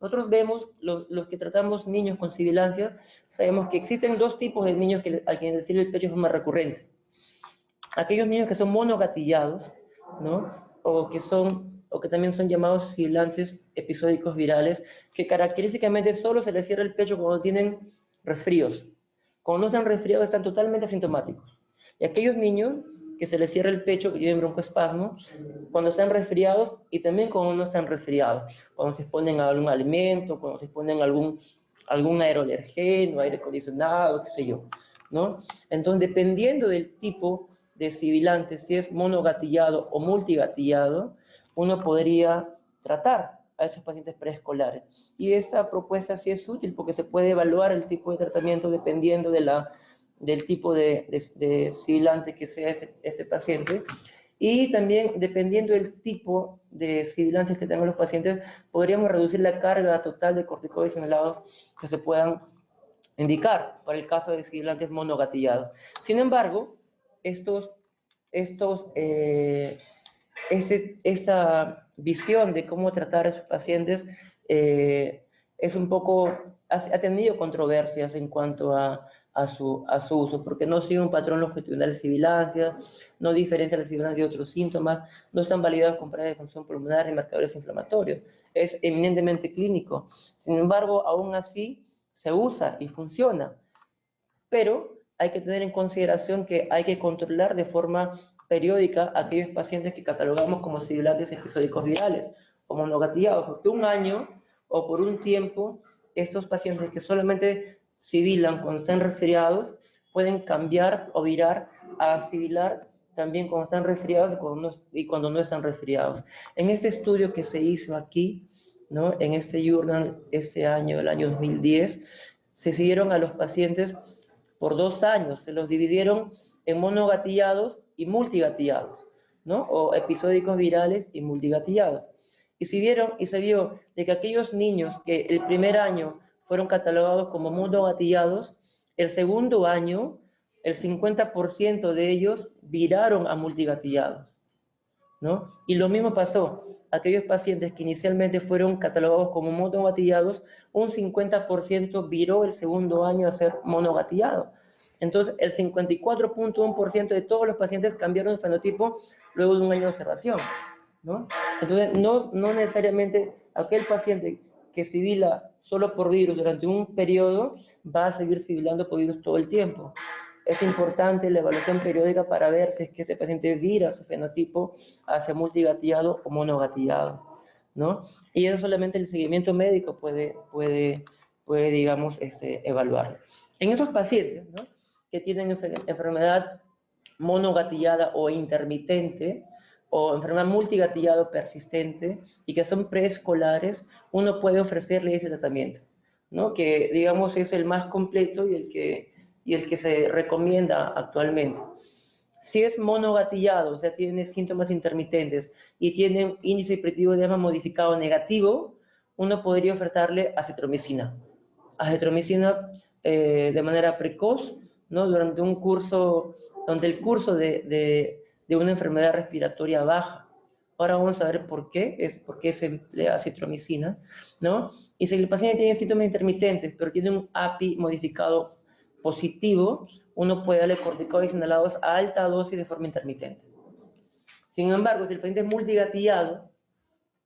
Nosotros vemos, los que tratamos niños con sibilancia, sabemos que existen dos tipos de niños a quienes les sirve el pecho de forma recurrente. Aquellos niños que son monogatillados, ¿no? O que también son llamados sibilantes episódicos virales, que característicamente solo se les cierra el pecho cuando tienen resfríos. Cuando no están resfriados están totalmente asintomáticos. Y aquellos niños que se les cierra el pecho, que tienen broncoespasmo, cuando están resfriados y también cuando no están resfriados, cuando se exponen a algún alimento, cuando se exponen a algún aeroalergeno, aire acondicionado, qué sé yo, ¿no? Entonces, dependiendo del tipo de sibilante, si es monogatillado o multigatillado, uno podría tratar a estos pacientes preescolares. Y esta propuesta sí es útil porque se puede evaluar el tipo de tratamiento dependiendo del tipo de sibilante que sea ese paciente. Y también, dependiendo del tipo de sibilancias que tengan los pacientes, podríamos reducir la carga total de corticoides inhalados que se puedan indicar para el caso de sibilantes monogatillados. Sin embargo, esta visión de cómo tratar a esos pacientes es un poco, ha tenido controversias en cuanto a su uso, porque no sigue un patrón longitudinal de sibilancia, no diferencia la sibilancia de otros síntomas, no están validados con pruebas de función pulmonar y marcadores inflamatorios, es eminentemente clínico. Sin embargo, aún así se usa y funciona, pero hay que tener en consideración que hay que controlar de forma periódica a aquellos pacientes que catalogamos como sibilantes episódicos virales o monogatillados, porque un año o por un tiempo, estos pacientes que solamente sibilan cuando están resfriados pueden cambiar o virar a sibilar también cuando están resfriados y cuando no están resfriados. En este estudio que se hizo aquí, ¿no? En este journal, este año, el año 2010, se siguieron a los pacientes por 2 años, se los dividieron en monogatillados y multigatillados, ¿no? O episódicos virales y multigatillados. Y se vio de que aquellos niños que el primer año fueron catalogados como monogatillados, el segundo año, el 50% de ellos viraron a multigatillados, ¿no? Y lo mismo pasó, aquellos pacientes que inicialmente fueron catalogados como monogatillados, un 50% viró el segundo año a ser monogatillado. Entonces, el 54.1% de todos los pacientes cambiaron de fenotipo luego de un año de observación, ¿no? Entonces, no necesariamente aquel paciente que sibila solo por virus durante un periodo va a seguir sibilando por virus todo el tiempo. Es importante la evaluación periódica para ver si es que ese paciente vira su fenotipo hacia multigatillado o monogatillado, ¿no? Y eso solamente el seguimiento médico puede digamos, evaluarlo. En esos pacientes, ¿no?, que tienen enfermedad monogatillada o intermitente, o enfermedad multigatillada o persistente, y que son preescolares, uno puede ofrecerle ese tratamiento, ¿no?, que digamos es el más completo y el que se recomienda actualmente. Si es monogatillado, o sea, tiene síntomas intermitentes y tiene un índice predictivo de asma modificado negativo, uno podría ofertarle acitromicina. Acitromicina de manera precoz, ¿no?, durante un curso donde el curso de una enfermedad respiratoria baja. Ahora vamos a ver por qué, porque se emplea acitromicina, ¿no? Y si el paciente tiene síntomas intermitentes, pero tiene un API modificado positivo, uno puede darle corticoides inhalados a alta dosis de forma intermitente. Sin embargo, si el paciente es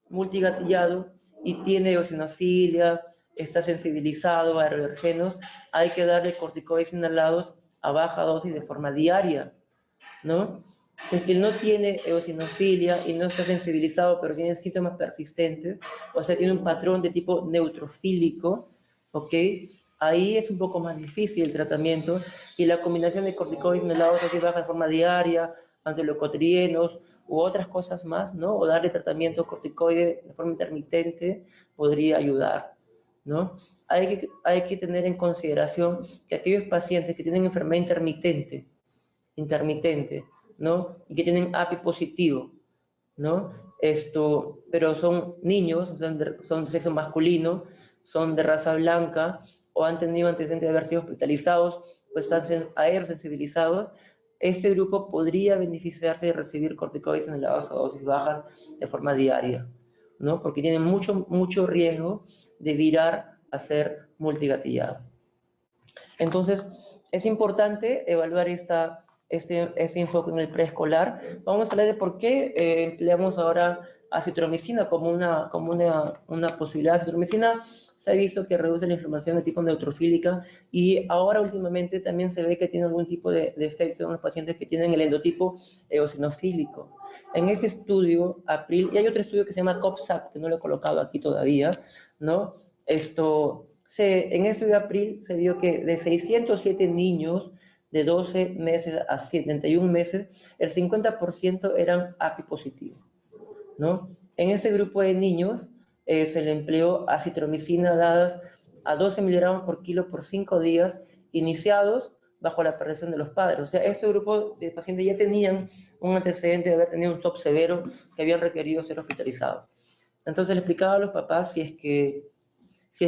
multigatillado y tiene eosinofilia, está sensibilizado a aerogenos, hay que darle corticoides inhalados a baja dosis de forma diaria, ¿no? Si es que no tiene eosinofilia y no está sensibilizado, pero tiene síntomas persistentes, o sea, tiene un patrón de tipo neutrofílico, ¿ok? Ahí es un poco más difícil el tratamiento y la combinación de corticoides inhalados aquí baja de forma diaria, antileucotrienos u otras cosas más, ¿no? O darle tratamiento corticoide de forma intermitente podría ayudar, ¿no? Hay que tener en consideración que aquellos pacientes que tienen enfermedad intermitente, ¿no? Y que tienen API positivo, ¿no? Pero son niños, son de sexo masculino, son de raza blanca o han tenido antecedentes de haber sido hospitalizados, pues están aerosensibilizados. Este grupo podría beneficiarse de recibir corticoides inhalados a dosis bajas de forma diaria, ¿no? Porque tienen mucho riesgo de virar a ser multigatillado. Entonces, es importante evaluar este enfoque en el preescolar. Vamos a hablar de por qué empleamos ahora acitromicina como una posibilidad. Acitromicina se ha visto que reduce la inflamación de tipo neutrofílica y ahora últimamente también se ve que tiene algún tipo de efecto en los pacientes que tienen el endotipo eosinofílico. En ese estudio, April, y hay otro estudio que se llama COPSAT, que no lo he colocado aquí todavía, ¿no? En este estudio de April se vio que de 607 niños de 12 meses a 71 meses, el 50% eran API positivos, ¿no? En ese grupo de niños se le empleó acitromicina dadas a 12 miligramos por kilo por 5 días, iniciados bajo la presión de los padres. O sea, este grupo de pacientes ya tenían un antecedente de haber tenido un SOP severo que habían requerido ser hospitalizados. Entonces le explicaba a los papás si es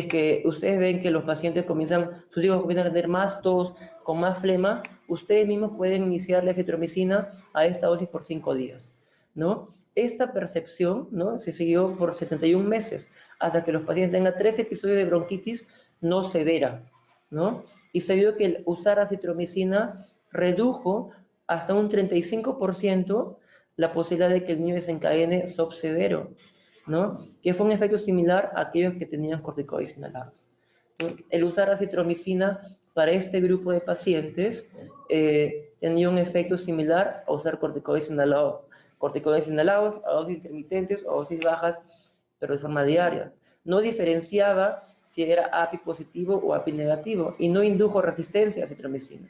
que ustedes ven que los pacientes sus hijos comienzan a tener más tos, con más flema, ustedes mismos pueden iniciar la acitromicina a esta dosis por 5 días, ¿no? Esta percepción, ¿no? Se siguió por 71 meses, hasta que los pacientes tengan 3 episodios de bronquitis no severa, ¿no? Y se vio que el usar acitromicina redujo hasta un 35% la posibilidad de que el niño desencadene SOP severo, ¿no? Que fue un efecto similar a aquellos que tenían corticoides inhalados. El usar acitromicina para este grupo de pacientes tenía un efecto similar a usar corticoides inhalados a dosis intermitentes o dosis bajas, pero de forma diaria. No diferenciaba si era API positivo o API negativo y no indujo resistencia a acitromicina.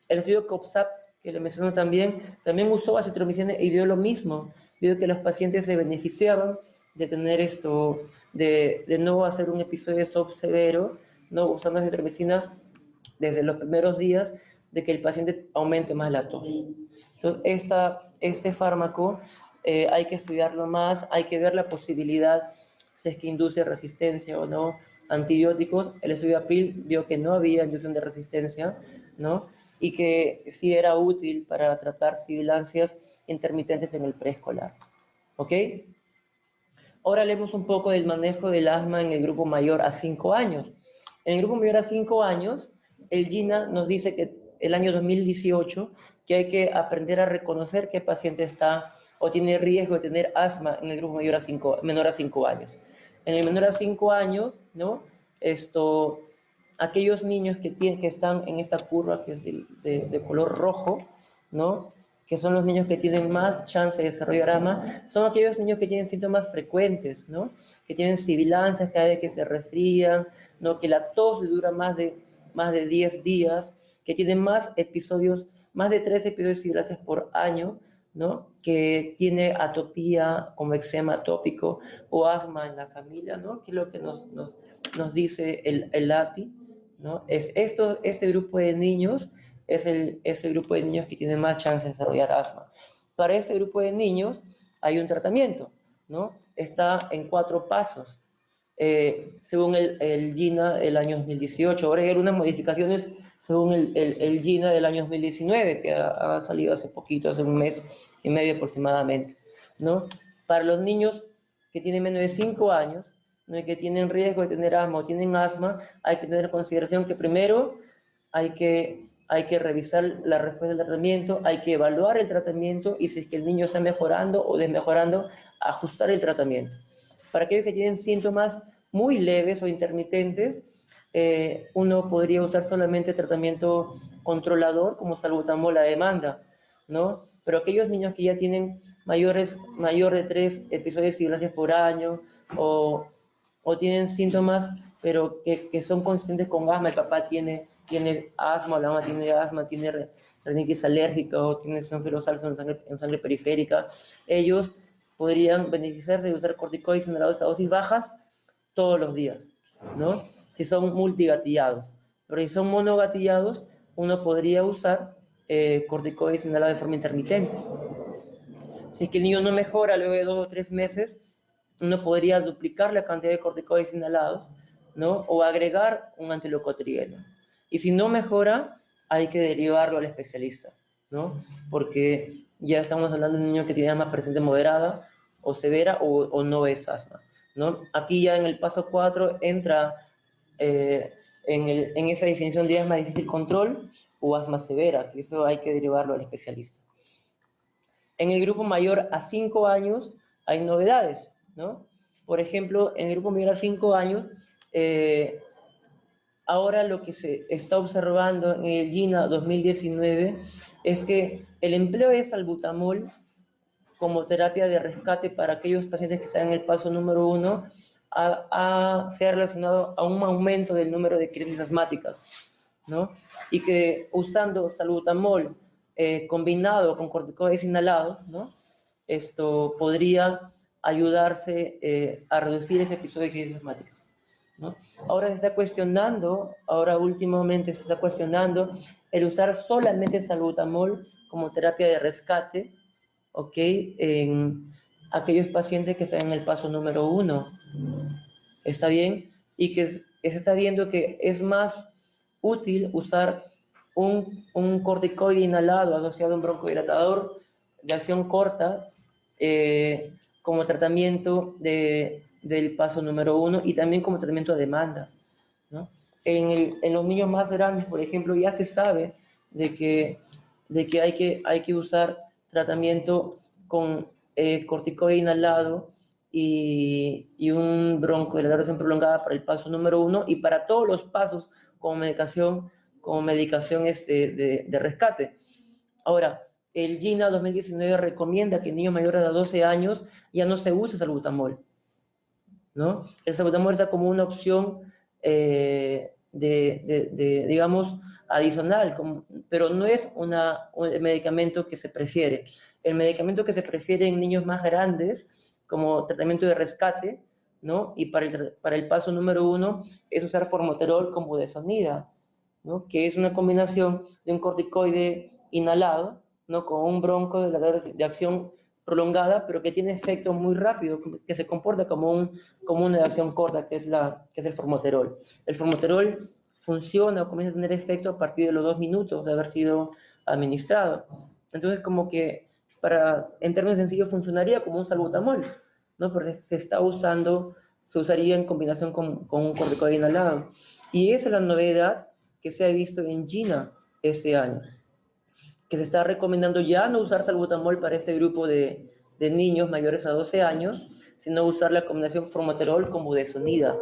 El estudio COPSAP, que le mencionó también usó acitromicina y vio lo mismo. Vio que los pacientes se beneficiaban de tener de no hacer un episodio de SOP severo, no usando acitromicina desde los primeros días de que el paciente aumente más la tos. Entonces, este fármaco hay que estudiarlo más, hay que ver la posibilidad si es que induce resistencia o no. Antibióticos, el estudio April vio que no había inducción de resistencia, ¿no? Y que sí era útil para tratar sibilancias intermitentes en el preescolar. ¿Ok? Ahora hablemos un poco del manejo del asma en el grupo mayor a 5 años. En el grupo mayor a 5 años, el GINA nos dice que el año 2018 que hay que aprender a reconocer qué paciente está o tiene riesgo de tener asma en el grupo menor a 5 años. En el menor a 5 años, ¿no? Aquellos niños que están en esta curva que es de color rojo, ¿no? Que son los niños que tienen más chance de desarrollar asma, son aquellos niños que tienen síntomas frecuentes, ¿no? Que tienen sibilancias cada vez que se resfrían, ¿no? Que la tos le dura más de 10 días, que tienen más de 3 episodios de sibilancias por año, ¿no? Que tiene atopía como eczema atópico o asma en la familia, ¿no? Que es lo que nos dice el API, ¿no? Este grupo de niños es el grupo de niños que tiene más chance de desarrollar asma. Para este grupo de niños hay un tratamiento, ¿no? Está en 4 pasos. según el GINA del año 2018. Ahora hay algunas modificaciones según el GINA del año 2019, que ha salido hace poquito, hace un mes y medio aproximadamente, ¿no? Para los niños que tienen menos de 5 años, ¿no?, y que tienen riesgo de tener asma o tienen asma, hay que tener en consideración que primero hay que revisar la respuesta del tratamiento, hay que evaluar el tratamiento y si es que el niño está mejorando o desmejorando, ajustar el tratamiento. Para aquellos que tienen síntomas muy leves o intermitentes, uno podría usar solamente tratamiento controlador como salbutamol a demanda, ¿no? Pero aquellos niños que ya tienen mayor de 3 episodios de sibilancias por año o tienen síntomas, pero que son conscientes con asma, el papá tiene asma, la mamá tiene asma, tiene rinitis alérgica o tiene sanfilosalsa en sangre periférica, ellos podrían beneficiarse de usar corticoides inhalados a dosis bajas todos los días, ¿no? Si son multigatillados. Pero si son monogatillados, uno podría usar corticoides inhalados de forma intermitente. Si es que el niño no mejora luego de 2 o 3 meses, uno podría duplicar la cantidad de corticoides inhalados, ¿no? O agregar un antileucotrieno. Y si no mejora, hay que derivarlo al especialista, ¿no? Porque ya estamos hablando de un niño que tiene asma presente moderada o severa o no es asma, ¿no? Aquí ya en el paso 4 entra en esa definición de asma de difícil control o asma severa, que eso hay que derivarlo al especialista. En el grupo mayor a 5 años hay novedades, ¿no? Por ejemplo, en el grupo mayor a 5 años, ahora lo que se está observando en el GINA 2019 es que el empleo de salbutamol como terapia de rescate para aquellos pacientes que están en el paso número 1 se ha relacionado a un aumento del número de crisis asmáticas, ¿no? Y que usando salbutamol combinado con corticoides inhalados, ¿no?, esto podría ayudarse a reducir ese episodio de crisis asmáticas, ¿no? Ahora últimamente se está cuestionando el usar solamente salbutamol como terapia de rescate, ¿ok?, en aquellos pacientes que están en el paso número 1. ¿Está bien? Y que se está viendo que es más útil usar un corticoide inhalado asociado a un broncodilatador de acción corta como tratamiento del paso número 1 y también como tratamiento a demanda, ¿no? En los niños más grandes, por ejemplo, ya se sabe de que hay que usar tratamiento con corticoide inhalado y un broncodilatador prolongada para el paso número 1 y para todos los pasos como medicación de rescate. Ahora, el GINA 2019 recomienda que en niños mayores de 12 años ya no se use salbutamol, ¿no? El salbutamol está como una opción digamos, adicional, pero no es un medicamento que se prefiere. El medicamento que se prefiere en niños más grandes como tratamiento de rescate, ¿no?, y para el paso número 1 es usar formoterol con budesonida, ¿no?, que es una combinación de un corticoide inhalado, ¿no?, con un broncodilatador de acción prolongada, pero que tiene efecto muy rápido, que se comporta como una acción corta, que es el formoterol. El formoterol funciona o comienza a tener efecto a partir de los 2 minutos de haber sido administrado. Entonces, como que en términos sencillos funcionaría como un salbutamol, ¿no?, porque se usaría en combinación con un corticoide inhalado. Y esa es la novedad que se ha visto en GINA este año, que se está recomendando ya no usar salbutamol para este grupo de niños mayores a 12 años, sino usar la combinación formoterol con budesonida,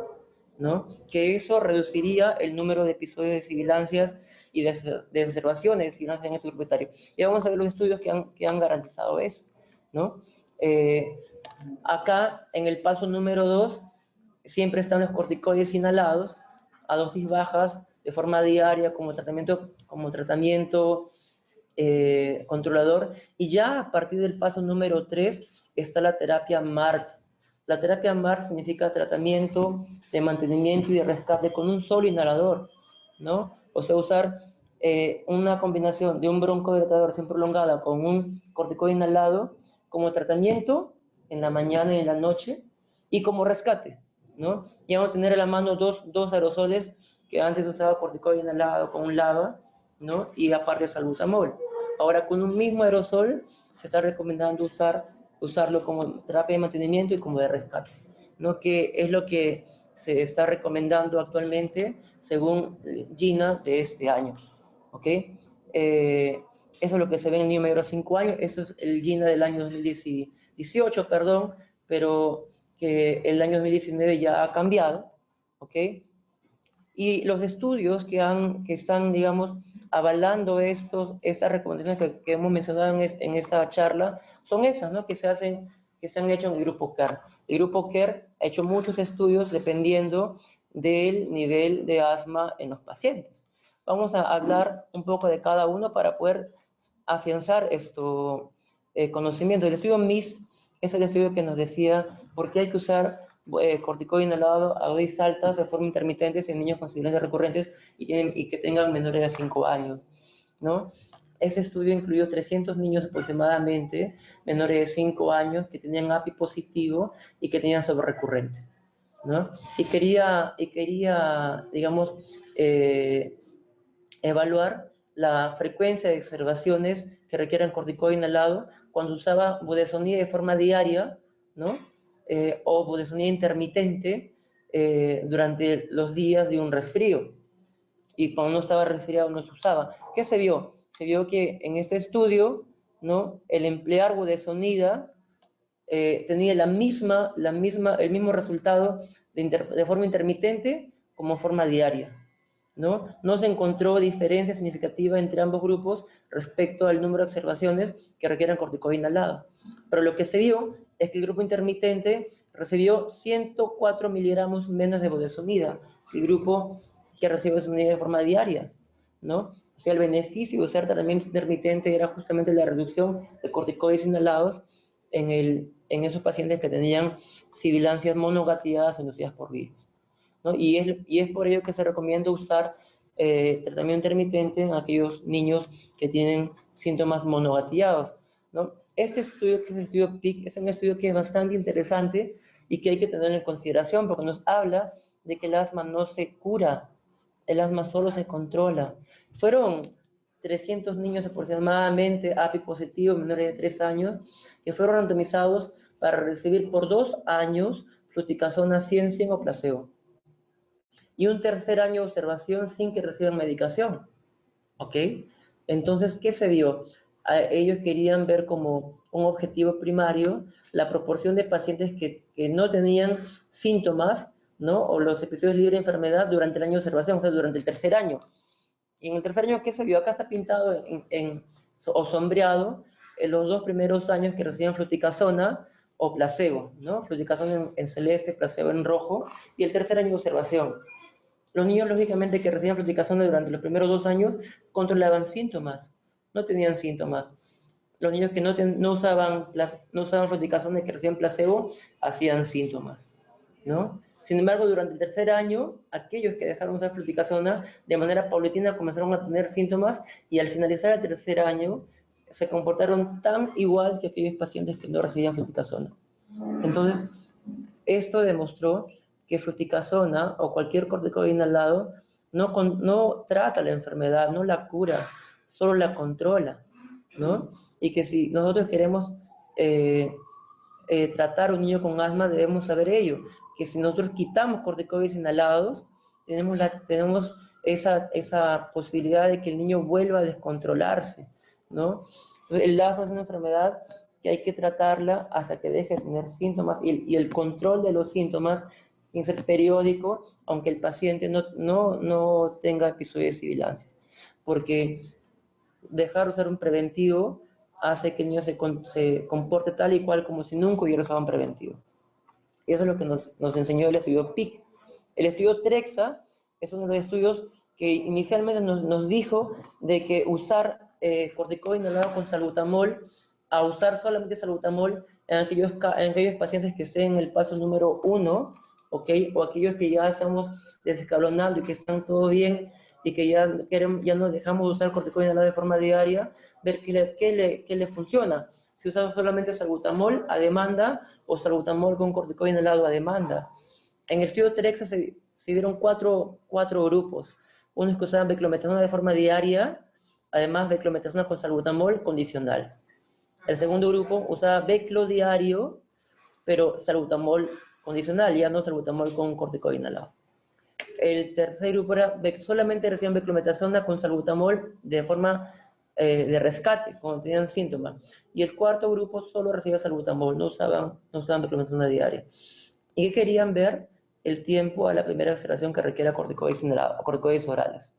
¿no?, que eso reduciría el número de episodios de sibilancias y de observaciones de sibilancias en este grupo etario. Y vamos a ver los estudios que han garantizado eso, ¿no? Acá, en el paso número 2, siempre están los corticoides inhalados a dosis bajas de forma diaria como tratamiento controlador, y ya a partir del paso número 3 está la terapia MART. La terapia MART significa tratamiento de mantenimiento y de rescate con un solo inhalador, ¿no? O sea, usar una combinación de un broncodilatador de acción prolongada con un corticoide inhalado como tratamiento en la mañana y en la noche y como rescate, ¿no? Y vamos a tener a la mano dos aerosoles que antes usaba corticoide inhalado con un LABA, ¿no? Y aparte salbutamol. Ahora con un mismo aerosol se está recomendando usarlo como terapia de mantenimiento y como de rescate, ¿no? Que es lo que se está recomendando actualmente según GINA de este año, ¿ok? Eso es lo que se ve en el niño mayor a 5 años, eso es el GINA del año 2018, perdón, pero que el año 2019 ya ha cambiado, ¿ok? Y los estudios que están, digamos, avalando estas recomendaciones que hemos mencionado en esta charla, son esas, ¿no? Que se han hecho en el grupo CARE. El grupo CARE ha hecho muchos estudios dependiendo del nivel de asma en los pacientes. Vamos a hablar un poco de cada uno para poder afianzar conocimiento. El estudio MIST es el estudio que nos decía por qué hay que usar corticoide inhalado a dosis altas de forma intermitente en niños con sibilancias recurrentes y que tengan menores de 5 años, ¿no? Ese estudio incluyó 300 niños aproximadamente, menores de 5 años, que tenían API positivo y que tenían recurrente, ¿no? Y quería digamos, evaluar la frecuencia de observaciones que requieran corticoide inhalado cuando usaba budesonida de forma diaria, ¿no? O budesonida intermitente durante los días de un resfrío. Y cuando no estaba resfriado no se usaba. ¿Qué se vio? Se vio que en ese estudio, ¿no? El emplear budesonida tenía el mismo resultado de forma intermitente como forma diaria, ¿no? No se encontró diferencia significativa entre ambos grupos respecto al número de observaciones que requieran corticoide inhalado. Pero lo que se vio es que el grupo intermitente recibió 104 miligramos menos de budesonida que el grupo que recibe budesonida de forma diaria, ¿no? O sea, el beneficio de usar tratamiento intermitente era justamente la reducción de corticoides inhalados en esos pacientes que tenían sibilancias monogatillas inducidas por virus, ¿no? Y es por ello que se recomienda usar tratamiento intermitente en aquellos niños que tienen síntomas monogatillados, ¿no? Este estudio, que es el estudio PIC, es un estudio que es bastante interesante y que hay que tener en consideración porque nos habla de que el asma no se cura, el asma solo se controla. Fueron 300 niños aproximadamente API positivos menores de 3 años que fueron randomizados para recibir por 2 años fluticasona 100 o placebo. Y un tercer año de observación sin que reciban medicación, ¿ok? Entonces, ¿qué se vio? Ellos querían ver como un objetivo primario la proporción de pacientes que no tenían síntomas, ¿no? O los episodios libres de enfermedad durante el año de observación, o sea, durante el tercer año. Y en el tercer año, ¿qué se vio? Acá está pintado o sombreado en los 2 primeros años que reciben fluticasona o placebo, ¿no? Fluticasona en celeste, placebo en rojo, y el tercer año de observación. Los niños, lógicamente, que recibían fluticasona durante los primeros 2 años controlaban síntomas, no tenían síntomas. Los niños que no usaban fluticasona y que recibían placebo hacían síntomas, ¿no? Sin embargo, durante el tercer año, aquellos que dejaron usar fluticasona de manera paulatina comenzaron a tener síntomas y al finalizar el tercer año se comportaron tan igual que aquellos pacientes que no recibían fluticasona. Entonces, esto demostró que fluticasona o cualquier corticoide inhalado no trata la enfermedad, no la cura, solo la controla, ¿no? Y que si nosotros queremos tratar a un niño con asma, debemos saber ello, que si nosotros quitamos corticoides inhalados, tenemos esa posibilidad de que el niño vuelva a descontrolarse, ¿no? Entonces, el asma es una enfermedad que hay que tratarla hasta que deje de tener síntomas y el control de los síntomas tiene que ser periódico, aunque el paciente no tenga episodios de sibilancias, porque dejar de usar un preventivo hace que el niño se comporte tal y cual como si nunca hubiera usado un preventivo. Y eso es lo que nos enseñó el estudio PIC. El estudio TREXA es uno de los estudios que inicialmente nos dijo de que usar corticoide inhalado con salbutamol, a usar solamente salbutamol en aquellos pacientes que estén en el paso número 1, ¿ok? O aquellos que ya estamos desescalonando y que están todo bien y que ya no dejamos de usar corticoide inhalado de forma diaria, ver qué le funciona. Si usamos solamente salbutamol a demanda o salbutamol con corticoide inhalado a demanda. En el estudio TREX se vieron cuatro grupos. Unos que usaban beclometasona de forma diaria, además beclometasona con salbutamol condicional. El segundo grupo usaba beclo diario, pero salbutamol condicional, ya no salbutamol con corticoide inhalado. El tercer grupo era solamente recibían beclometasona con salbutamol de forma de rescate, cuando tenían síntomas. Y el cuarto grupo solo recibía salbutamol, no usaban beclometasona diaria. ¿Y qué querían ver? El tiempo a la primera extracción que requiera corticoides orales.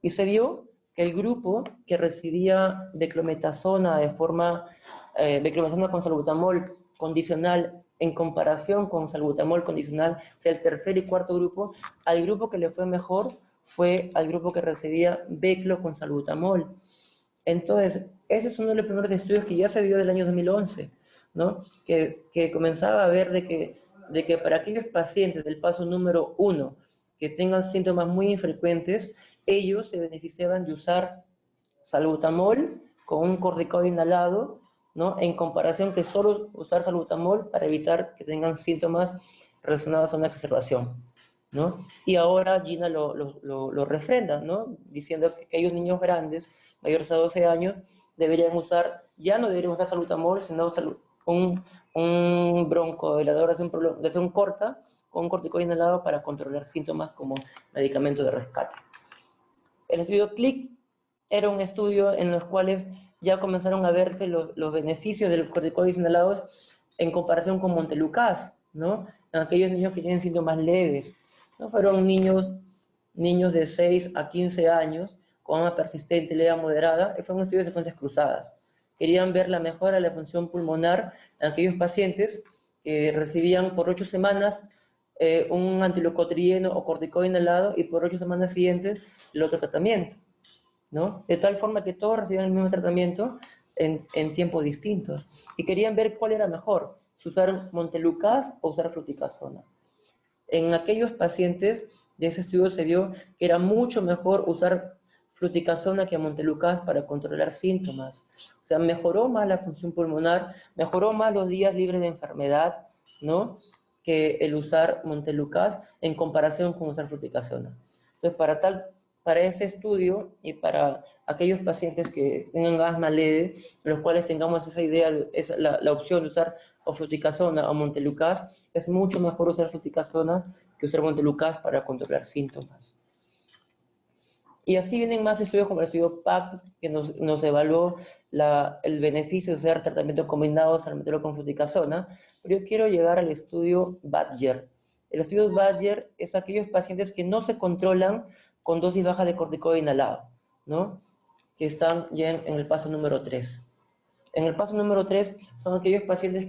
Y se vio que el grupo que recibía beclometasona de forma, beclometasona con salbutamol condicional en comparación con salbutamol condicional, o sea, el tercer y cuarto grupo, al grupo que le fue mejor fue al grupo que recibía beclo con salbutamol. Entonces, ese es uno de los primeros estudios que ya se vio del año 2011, ¿no? Que comenzaba a ver de que para aquellos pacientes del paso número 1 que tengan síntomas muy infrecuentes, ellos se beneficiaban de usar salbutamol con un corticoide inhalado, ¿no? En comparación que solo usar salbutamol para evitar que tengan síntomas relacionados a una exacerbación, ¿no? Y ahora Gina lo refrenda, ¿no? Diciendo que aquellos niños grandes, mayores a 12 años, ya no deberían usar salbutamol, sino un broncodilatador de acción corta con un corticoide inhalado para controlar síntomas como medicamento de rescate. El estudio CLIC era un estudio en los cuales ya comenzaron a verse los beneficios de los corticoides inhalados en comparación con Montelukast, ¿no? En aquellos niños que tienen síntomas leves, ¿no? Fueron niños de 6 a 15 años con una persistente leve a moderada, y fue un estudio de secuencias cruzadas. Querían ver la mejora de la función pulmonar en aquellos pacientes que recibían por 8 semanas un antileucotrieno o corticoide inhalado y por 8 semanas siguientes el otro tratamiento, ¿no? De tal forma que todos recibían el mismo tratamiento en tiempos distintos. Y querían ver cuál era mejor, si usar Montelukast o usar fluticasona. En aquellos pacientes de ese estudio se vio que era mucho mejor usar fluticasona que Montelukast para controlar síntomas. O sea, mejoró más la función pulmonar, mejoró más los días libres de enfermedad, ¿no? Que el usar Montelukast en comparación con usar fluticasona. Entonces, para ese estudio y para aquellos pacientes que tengan asma leve, los cuales tengamos esa idea, la opción de usar o fluticasona o Montelukast, es mucho mejor usar fluticasona que usar Montelukast para controlar síntomas. Y así vienen más estudios como el estudio PACT, que nos evaluó el beneficio de usar tratamientos combinados salmeterol con fluticasona, pero yo quiero llegar al estudio BADGER. El estudio BADGER es aquellos pacientes que no se controlan con dosis baja de corticoide inhalado, ¿no? Que están ya en el paso número 3. En el paso número 3 son aquellos pacientes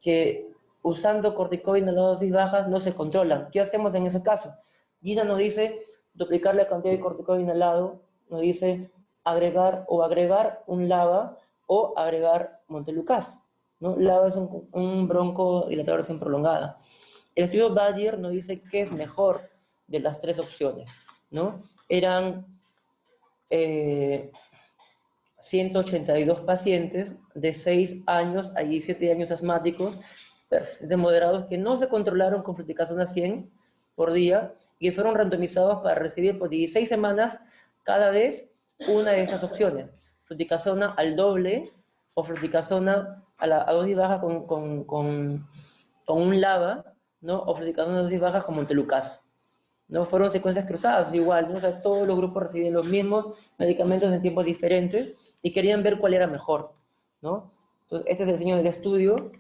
que usando corticoide inhalado a dosis bajas no se controlan. ¿Qué hacemos en ese caso? Gina nos dice duplicar la cantidad de corticoide inhalado, nos dice agregar un LABA o agregar Montelukast, ¿no? LABA es un broncodilatador de acción prolongada. El estudio BADGER nos dice qué es mejor de las 3 opciones, ¿no? Eran 182 pacientes de 6 años a 17 años asmáticos, de moderados que no se controlaron con fluticasona 100 por día y fueron randomizados para recibir por 16 semanas cada vez una de esas opciones. Fluticasona al doble o fluticasona a dosis baja con un LABA, ¿no? O fluticasona a dosis bajas con Montelukast. ¿No? Fueron secuencias cruzadas igual, ¿no? O sea, todos los grupos recibían los mismos medicamentos en tiempos diferentes y querían ver cuál era mejor, ¿no? Entonces, este es el diseño del estudio.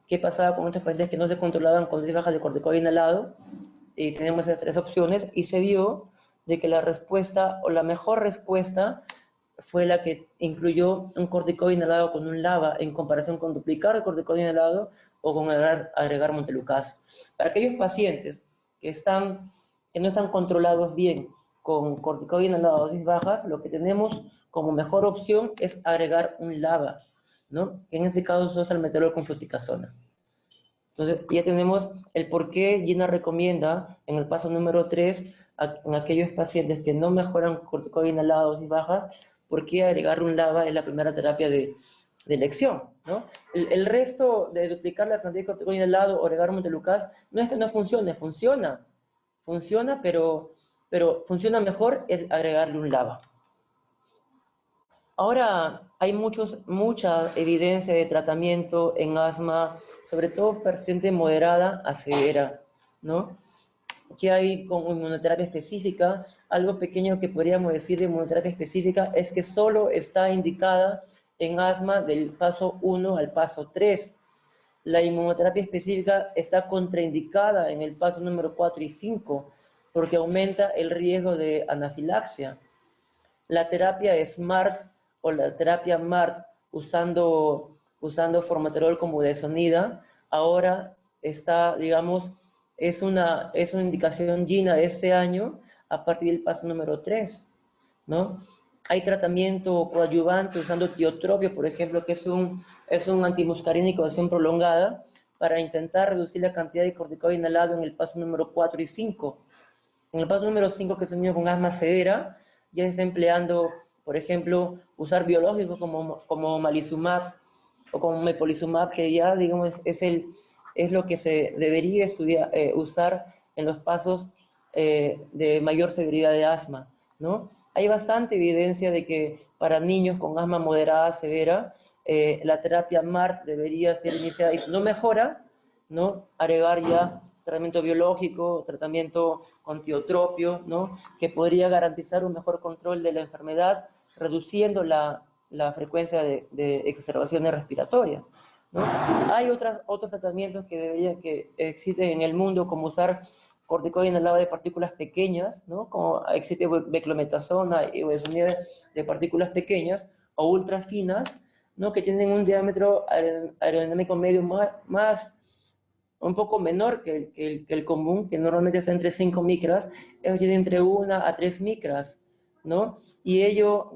¿Qué pasaba con estos pacientes que no se controlaban con dosis bajas de corticoide inhalado? Y tenemos esas 3 opciones y se vio de que la respuesta o la mejor respuesta fue la que incluyó un corticoide inhalado con un LABA en comparación con duplicar el corticoide inhalado o con agregar Montelukast. Para aquellos pacientes que no están controlados bien con corticoide inhalado a dosis bajas, lo que tenemos como mejor opción es agregar un LABA, ¿no? Que en este caso es salmeterol con fluticasona. Entonces, ya tenemos el por qué Gina recomienda en el paso número 3, en aquellos pacientes que no mejoran corticoide inhalado a dosis bajas, por qué agregar un LABA es la primera terapia de elección, ¿no? El resto de duplicar la cantidad de corticoide inhalado o agregar montelukast no es que no funcione, funciona, pero funciona mejor es agregarle un LABA. Ahora hay mucha evidencia de tratamiento en asma, sobre todo paciente moderada a severa, ¿no? Que hay con inmunoterapia específica. Algo pequeño que podríamos decir de inmunoterapia específica es que solo está indicada en asma del paso 1 al paso 3. La inmunoterapia específica está contraindicada en el paso número 4 y 5 porque aumenta el riesgo de anafilaxia. La terapia SMART o la terapia MART usando formoterol como budesonida, ahora está, digamos, es una indicación GINA de este año a partir del paso número 3, ¿no? Hay tratamiento coadyuvante usando tiotropio, por ejemplo, que es un antimuscarínico de acción prolongada para intentar reducir la cantidad de corticoide inhalado en el paso número 4 y 5. En el paso número 5, que es un niño con asma severa, ya se está empleando, por ejemplo, usar biológicos como malizumab o como mepolizumab, que ya, digamos, es lo que se debería usar en los pasos de mayor severidad de asma, ¿no? Hay bastante evidencia de que para niños con asma moderada severa, la terapia MART debería ser iniciada y si no mejora, ¿no? Agregar ya tratamiento biológico, tratamiento con tiotropio, ¿no? Que podría garantizar un mejor control de la enfermedad, reduciendo la frecuencia de exacerbaciones respiratorias, ¿no? Hay otros tratamientos que existen en el mundo, como usar corticoide inhalado de partículas pequeñas, ¿no? Como existe beclometasona y budesonida de partículas pequeñas o ultra finas, ¿no? Que tienen un diámetro aerodinámico medio más un poco menor que el común, que normalmente está entre 5 micras, ellos tienen entre 1 a 3 micras, ¿no? Y ello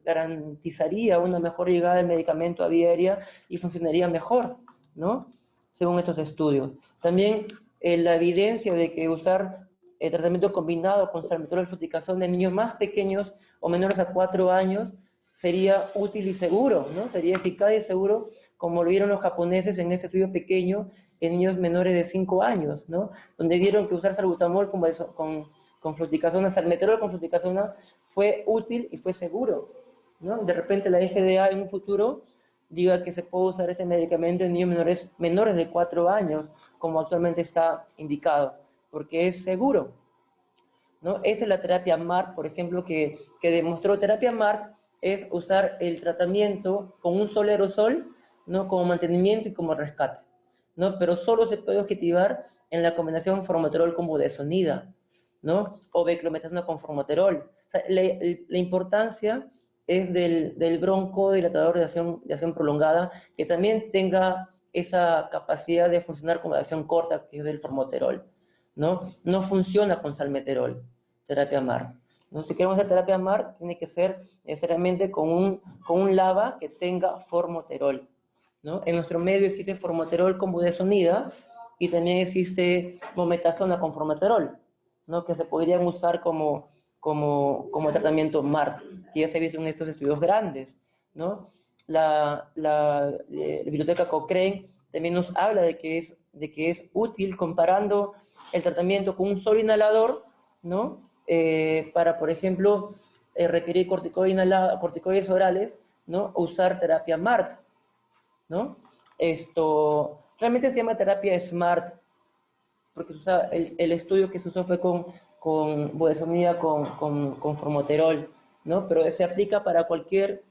garantizaría una mejor llegada del medicamento a vía aérea y funcionaría mejor, ¿no? Según estos estudios. También la evidencia de que usar el tratamiento combinado con salmeterol y fluticasona en niños más pequeños o menores a 4 años sería útil y seguro, ¿no? Sería eficaz y seguro, como lo vieron los japoneses en ese estudio pequeño en niños menores de 5 años, ¿no? Donde vieron que usar salbutamol con fluticasona, salmeterol con fluticasona, fue útil y fue seguro, ¿no? De repente la FDA en un futuro diga que se puede usar este medicamento en niños menores de 4 años, como actualmente está indicado, porque es seguro, ¿no? Esa es la terapia MART, por ejemplo, que demostró. Terapia MART es usar el tratamiento con un solo aerosol, ¿no? Como mantenimiento y como rescate, ¿no? Pero solo se puede objetivar en la combinación formoterol con budesonida, ¿no? O beclometasona con formoterol. O sea, la importancia es del broncodilatador de acción prolongada, que también tenga esa capacidad de funcionar con acción corta, que es del formoterol, ¿no? No funciona con salmeterol, terapia MART. ¿No? Si queremos hacer terapia MART, tiene que ser necesariamente con un LABA que tenga formoterol, ¿no? En nuestro medio existe formoterol con budesonida y también existe mometasona con formoterol, ¿no? Que se podrían usar como tratamiento MART, que ya se ha visto en estos estudios grandes, ¿no? La biblioteca Cochrane también nos habla de que es útil comparando el tratamiento con un solo inhalador, ¿no? Para, por ejemplo, requerir corticoides orales, ¿no? O usar terapia MART, ¿no? Realmente se llama terapia SMART, porque el estudio que se usó fue con budesonida con formoterol, ¿no? Pero se aplica para cualquier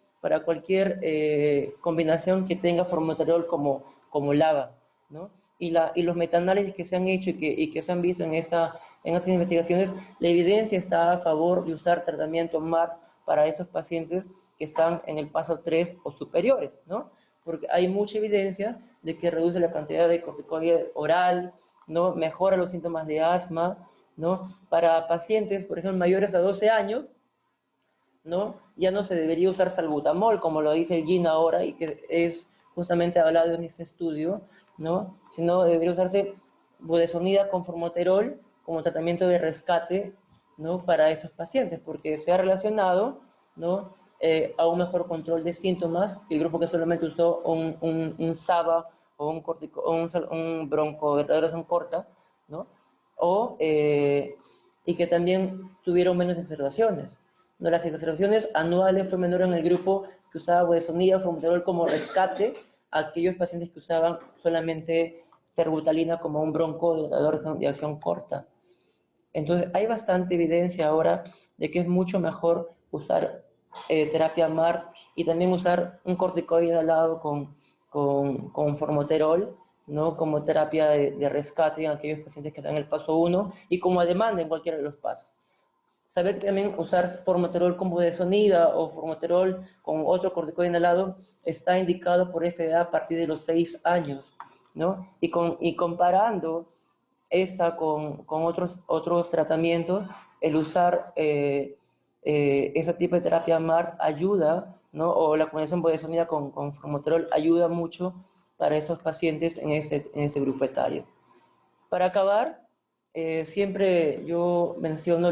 combinación que tenga formoterol como LABA, ¿no? Y los metaanálisis que se han hecho y que se han visto en esas investigaciones, la evidencia está a favor de usar tratamiento MART para esos pacientes que están en el paso 3 o superiores, ¿no? Porque hay mucha evidencia de que reduce la cantidad de corticoide oral, ¿no? Mejora los síntomas de asma, ¿no? Para pacientes, por ejemplo, mayores a 12 años, ¿no? Ya no se debería usar salbutamol, como lo dice el GIN ahora, y que es justamente hablado en este estudio, ¿no? Sino debería usarse budesonida con formoterol como tratamiento de rescate, ¿no? Para estos pacientes, porque se ha relacionado, ¿no? a un mejor control de síntomas que el grupo que solamente usó un SABA o un broncodilatador corta, ¿no? Y que también tuvieron menos exacerbaciones. ¿No? Las exacerbaciones anuales fue menor en el grupo que usaba budesonida o formoterol como rescate a aquellos pacientes que usaban solamente terbutalina como un broncodilatador de acción corta. Entonces, hay bastante evidencia ahora de que es mucho mejor usar terapia MART y también usar un corticoide al lado con formoterol, ¿no? Como terapia de rescate en aquellos pacientes que están en el paso 1 y como a demanda en cualquiera de los pasos. Saber que también usar formoterol con budesonida o formoterol con otro corticoide inhalado está indicado por FDA a partir de los 6 años, ¿no? Y comparando esta con otros tratamientos, el usar ese tipo de terapia MART ayuda, ¿no? O la combinación budesonida con formoterol ayuda mucho para esos pacientes en este grupo etario. Para acabar, siempre yo menciono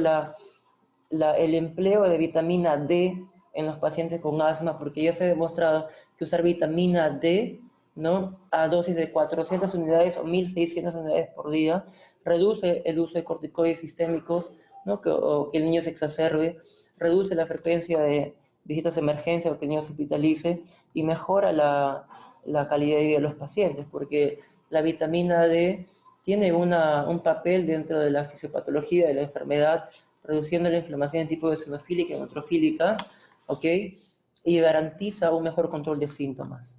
el empleo de vitamina D en los pacientes con asma, porque ya se ha demostrado que usar vitamina D, ¿no? A dosis de 400 unidades o 1.600 unidades por día, reduce el uso de corticoides sistémicos, ¿no? O que el niño se exacerbe, reduce la frecuencia de visitas de emergencia o que el niño se hospitalice y mejora la calidad de vida de los pacientes, porque la vitamina D tiene un papel dentro de la fisiopatología de la enfermedad, reduciendo la inflamación de tipo eosinofílica y neutrofílica, ¿ok? Y garantiza un mejor control de síntomas.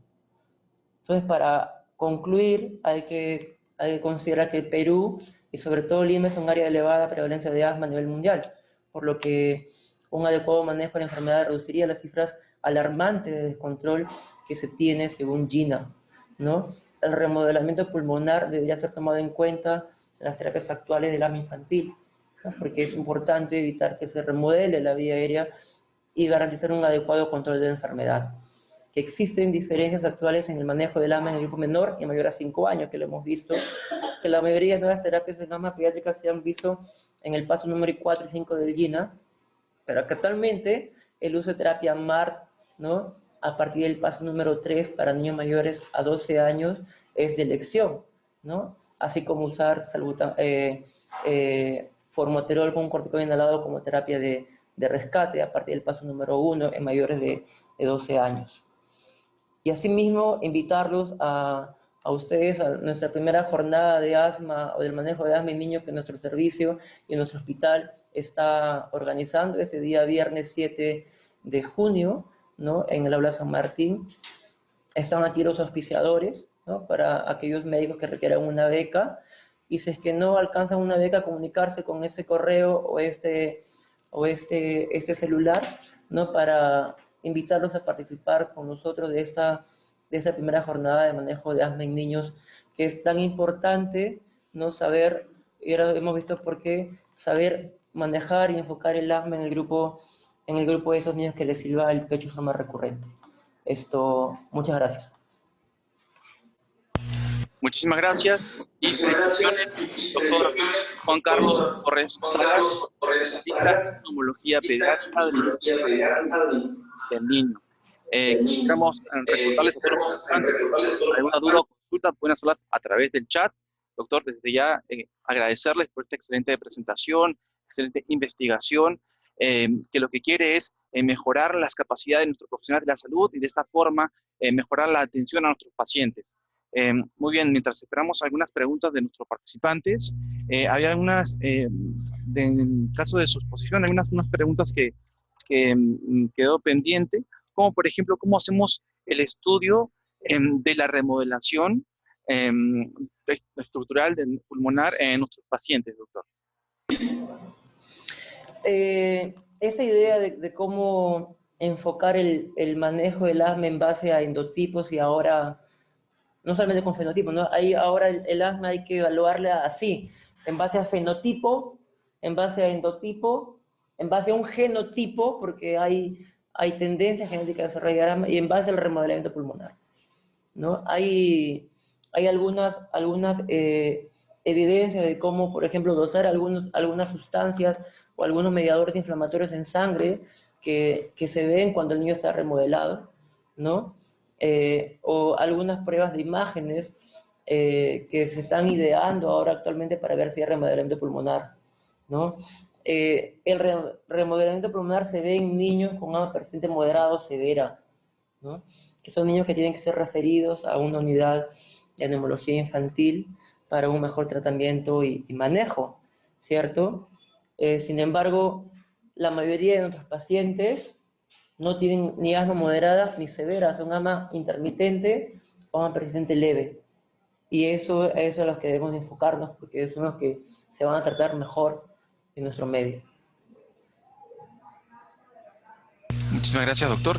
Entonces, para concluir, hay que considerar que Perú y sobre todo Lima es un área de elevada prevalencia de asma a nivel mundial, por lo que un adecuado manejo de la enfermedad reduciría las cifras alarmantes de descontrol que se tiene según GINA, ¿no? El remodelamiento pulmonar debería ser tomado en cuenta en las terapias actuales del asma infantil, ¿no? Porque es importante evitar que se remodele la vía aérea y garantizar un adecuado control de la enfermedad. Que existen diferencias actuales en el manejo del asma en el grupo menor y mayor a 5 años, que lo hemos visto, que la mayoría de nuevas terapias de asma pediátrica se han visto en el paso número 4 y 5 del GINA, pero que actualmente el uso de terapia MART, ¿no? A partir del paso número 3 para niños mayores a 12 años es de elección, ¿no? Así como usar formoterol con un corticoide inhalado como terapia de rescate a partir del paso número 1 en mayores de 12 años. Y asimismo, invitarlos a ustedes a nuestra primera jornada de asma o del manejo de asma en niños que nuestro servicio y nuestro hospital está organizando este día viernes 7 de junio, ¿no? En el Aula San Martín. Están aquí los auspiciadores, ¿no? Para aquellos médicos que requieran una beca. Y si es que no alcanzan una beca, comunicarse con este correo o este celular, ¿no? Para invitarlos a participar con nosotros de esta primera jornada de manejo de asma en niños, que es tan importante, ¿no? Saber, y ahora hemos visto por qué, saber manejar y enfocar el asma en el grupo de esos niños que les silba el pecho de forma recurrente. Muchas gracias. Muchísimas gracias. Y felicitaciones, doctor Juan Carlos Torres, especialista en neumología pediátrica del niño. Queremos recordarles a todos los participantes, alguna duda o consulta pueden hacerlas a través del chat. Doctor, desde ya agradecerles por esta excelente presentación, excelente investigación, que lo que quiere es mejorar las capacidades de nuestros profesionales de la salud y de esta forma mejorar la atención a nuestros pacientes. Muy bien, mientras esperamos algunas preguntas de nuestros participantes, había algunas, en el caso de su exposición, hay unas preguntas que quedó pendiente, como por ejemplo, ¿cómo hacemos el estudio de la remodelación estructural pulmonar en nuestros pacientes, doctor? Esa idea de cómo enfocar el manejo del asma en base a endotipos y ahora, no solamente con fenotipos, ¿no? Ahora el asma hay que evaluarla así, en base a fenotipo, en base a endotipo, en base a un genotipo, porque hay tendencias genéticas a desarrollar asma, y en base al remodelamiento pulmonar, ¿no? Hay algunas evidencias de cómo, por ejemplo, dosar algunas sustancias o algunos mediadores inflamatorios en sangre que se ven cuando el niño está remodelado, ¿no? O algunas pruebas de imágenes que se están ideando ahora actualmente para ver si hay remodelamiento pulmonar, ¿no? El remodelamiento pulmonar se ve en niños con una persistente moderada o severa, ¿no? Que son niños que tienen que ser referidos a una unidad de neumología infantil para un mejor tratamiento y manejo, ¿cierto? Sin embargo, la mayoría de nuestros pacientes no tienen ni asma moderada ni severa, son asma intermitente o asma persistente leve. Y eso es a los que debemos enfocarnos porque son los que se van a tratar mejor en nuestro medio. Muchísimas gracias, doctor.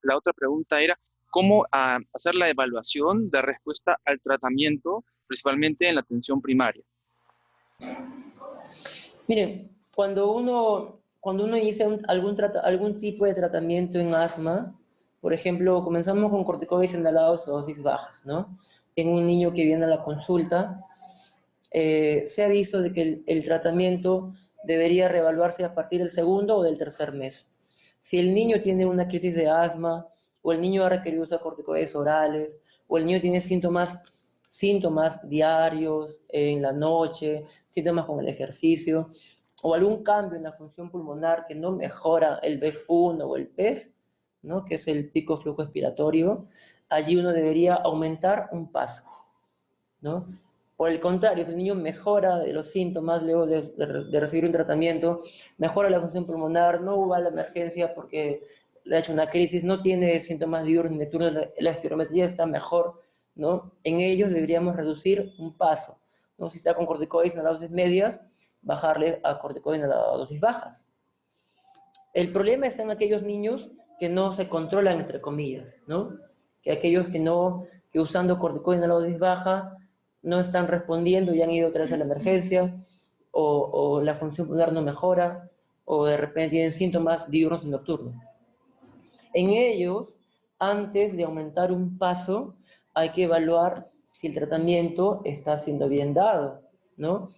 La otra pregunta era, ¿cómo hacer la evaluación de respuesta al tratamiento, principalmente en la atención primaria? Miren, cuando uno inicia algún tipo de tratamiento en asma, por ejemplo, comenzamos con corticoides inhalados a dosis bajas, ¿no? En un niño que viene a la consulta, se ha visto de que el tratamiento debería reevaluarse a partir del segundo o del tercer mes. Si el niño tiene una crisis de asma, o el niño ha requerido usar corticoides orales, o el niño tiene síntomas diarios en la noche, síntomas con el ejercicio, o algún cambio en la función pulmonar que no mejora el BEF1 o el PEF, ¿no? Que es el pico flujo expiratorio, allí uno debería aumentar un paso, ¿no? Por el contrario, si el niño mejora de los síntomas luego de recibir un tratamiento, mejora la función pulmonar, no va a la emergencia porque le ha hecho una crisis, no tiene síntomas diurnos ni nocturnos, la espirometría está mejor, ¿no? En ellos deberíamos reducir un paso, ¿no? Si está con corticoides a dosis medias, bajarle a corticoides a dosis bajas. El problema está en aquellos niños que no se controlan, entre comillas, ¿no? Que aquellos que usando corticoides a dosis baja no están respondiendo y han ido otra vez a la emergencia, o la función pulmonar no mejora, o de repente tienen síntomas diurnos y nocturnos. En ellos, antes de aumentar un paso, hay que evaluar si el tratamiento está siendo bien dado, ¿no?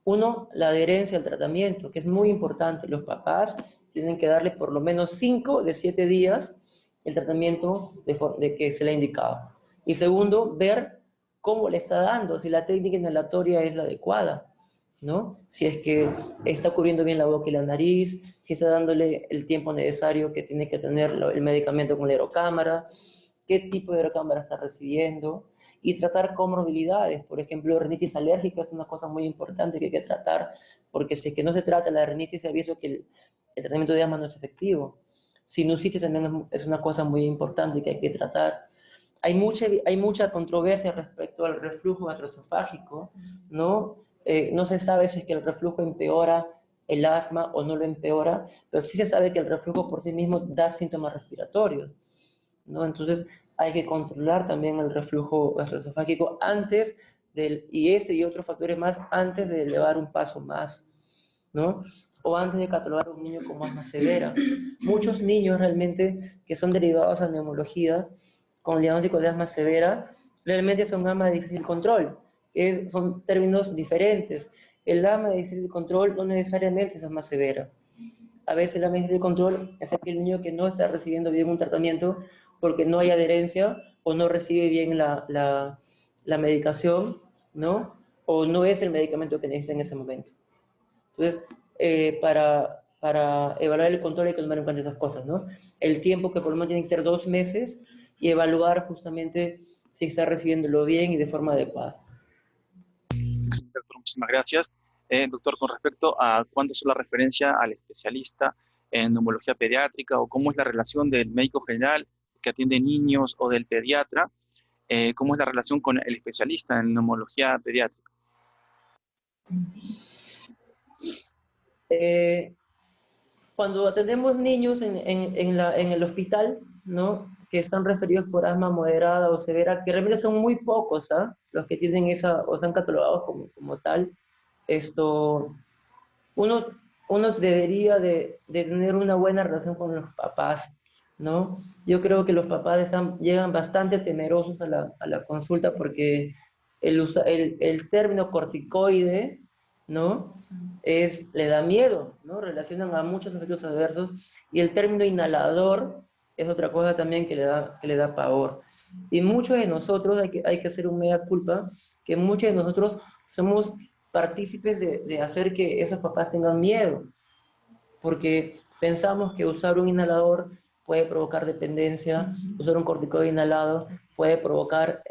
Uno, la adherencia al tratamiento, que es muy importante. Los papás tienen que darle por lo menos 5 de 7 días el tratamiento de que se le ha indicado. Y segundo, ver cómo le está dando, si la técnica inhalatoria es la adecuada, ¿no? Si es que está cubriendo bien la boca y la nariz, si está dándole el tiempo necesario que tiene que tener el medicamento con la aerocámara, qué tipo de aerocámara está recibiendo, y tratar comorbilidades. Por ejemplo, rinitis alérgica es una cosa muy importante que hay que tratar, porque si es que no se trata la rinitis, se ha visto que el tratamiento de asma no es efectivo. Sinusitis también es una cosa muy importante que hay que tratar. Hay mucha controversia respecto al reflujo gastroesofágico, ¿no? No se sabe si es que el reflujo empeora el asma o no lo empeora, pero sí se sabe que el reflujo por sí mismo da síntomas respiratorios, ¿no? Entonces hay que controlar también el reflujo gastroesofágico antes y otros factores más antes de elevar un paso más, ¿no? O antes de catalogar a un niño como asma severa. Muchos niños realmente que son derivados a neumología con el diagnóstico de asma severa, realmente son asma de difícil control, son términos diferentes. El asma de difícil control no necesariamente es asma severa. A veces el asma de difícil control es aquel niño que no está recibiendo bien un tratamiento porque no hay adherencia o no recibe bien la medicación, ¿no? O no es el medicamento que necesita en ese momento. Entonces, para evaluar el control hay que tomar en cuenta esas cosas, ¿no? El tiempo que por lo menos tiene que ser 2 meses y evaluar justamente si está recibiéndolo bien y de forma adecuada. Doctor, muchísimas gracias. Doctor, con respecto a cuánto es la referencia al especialista en neumología pediátrica o cómo es la relación del médico general que atiende niños o del pediatra, ¿cómo es la relación con el especialista en neumología pediátrica? Cuando atendemos niños en el hospital, ¿no? Que están referidos por asma moderada o severa, que realmente son muy pocos, ¿ah? Los que tienen esa, o están catalogados como tal, uno, uno debería de tener una buena relación con los papás, ¿no? Yo creo que los papás llegan bastante temerosos a la consulta porque el término corticoide, ¿no? Le da miedo, ¿no? Relacionan a muchos efectos adversos, y el término inhalador es otra cosa también que le da pavor. Y muchos de nosotros, hay que hacer un mea culpa, que muchos de nosotros somos partícipes de hacer que esos papás tengan miedo, porque pensamos que usar un inhalador puede provocar dependencia, usar un corticoide inhalado puede provocar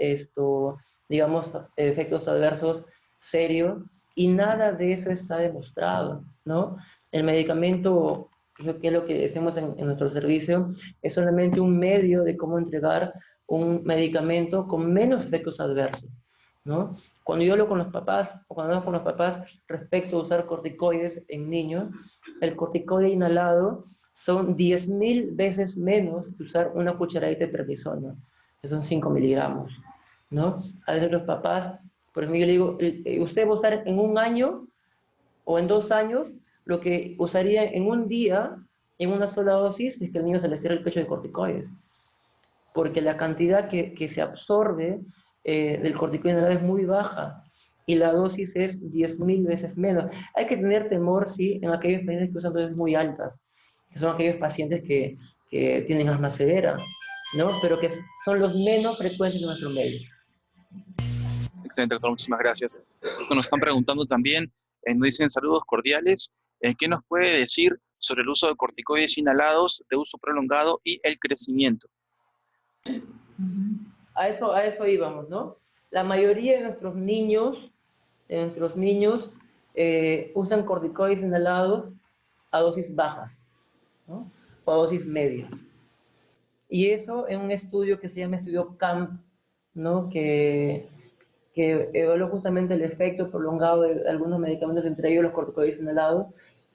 digamos, efectos adversos serios, y nada de eso está demostrado, ¿no? El medicamento, que es lo que decimos en nuestro servicio, es solamente un medio de cómo entregar un medicamento con menos efectos adversos, ¿no? Cuando yo hablo con los papás, o cuando hablo con los papás respecto a usar corticoides en niños, el corticoide inhalado son 10.000 veces menos que usar una cucharadita de prednisona, que son 5 miligramos, ¿no? A veces los papás, por ejemplo, yo le digo, usted va a usar en un año o en 2 años lo que usaría en un día, en una sola dosis, es que el niño se le cierra el pecho de corticoides, porque la cantidad que se absorbe del corticoide inhalado es muy baja, y la dosis es 10.000 veces menos. Hay que tener temor, sí, en aquellos pacientes que usan dosis muy altas, que son aquellos pacientes que tienen asma severa, ¿no? Pero que son los menos frecuentes en nuestro medio. Excelente, doctor, muchísimas gracias. Nos están preguntando también, nos dicen saludos cordiales, ¿qué nos puede decir sobre el uso de corticoides inhalados de uso prolongado y el crecimiento? A eso íbamos, ¿no? La mayoría de nuestros niños usan corticoides inhalados a dosis bajas, ¿no? O a dosis media. Y eso en un estudio que se llama estudio CAMP, ¿no? Que evaluó justamente el efecto prolongado de algunos medicamentos, entre ellos los corticoides inhalados,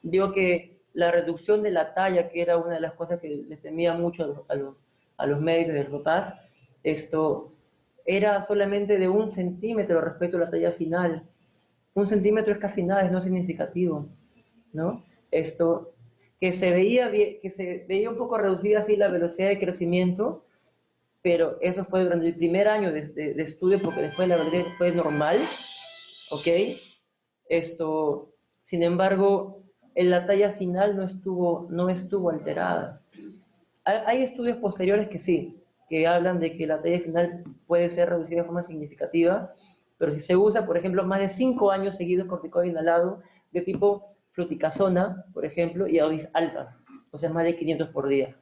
dio que la reducción de la talla, que era una de las cosas que les temía mucho a los médicos y a los papás, era solamente de 1 centímetro respecto a la talla final. 1 centímetro es casi nada, es no significativo, ¿no? Que se veía un poco reducida así la velocidad de crecimiento, pero eso fue durante el primer año de estudio, porque después la verdad fue normal, ¿ok? Sin embargo, en la talla final no estuvo alterada. Hay estudios posteriores que sí, que hablan de que la talla final puede ser reducida de forma significativa, pero si se usa, por ejemplo, más de 5 años seguidos corticoide inhalado de tipo fluticasona, por ejemplo, y a dosis altas, o sea, más de 500 por día.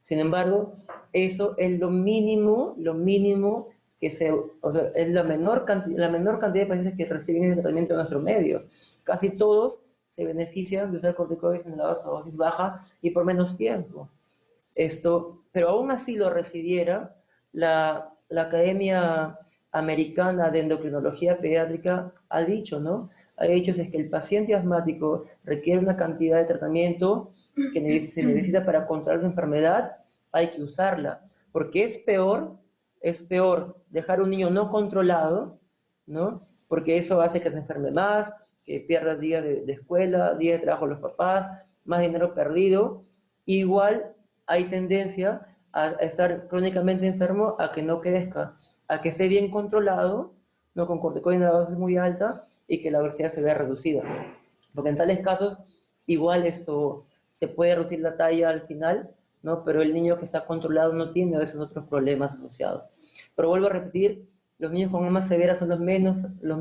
Sin embargo, eso es lo mínimo que es la menor cantidad de pacientes que reciben ese tratamiento en nuestro medio. Casi todos se benefician de usar corticoides inhalados a dosis baja y por menos tiempo. Pero aún así lo recibiera, la Academia Americana de Endocrinología Pediátrica ha dicho, ¿no? Ha dicho es que el paciente asmático requiere una cantidad de tratamiento que se necesita para controlar la enfermedad, hay que usarla, porque es peor dejar un niño no controlado, ¿no? Porque eso hace que se enferme más, que pierda días de escuela, días de trabajo de los papás, más dinero perdido. Igual hay tendencia a estar crónicamente enfermo, a que no crezca, a que esté bien controlado, no con corticoides en la dosis muy alta, y que la velocidad se vea reducida. Porque en tales casos, igual se puede reducir la talla al final, ¿no? Pero el niño que está controlado no tiene a veces otros problemas asociados. Pero vuelvo a repetir, los niños con asma severa son los menos en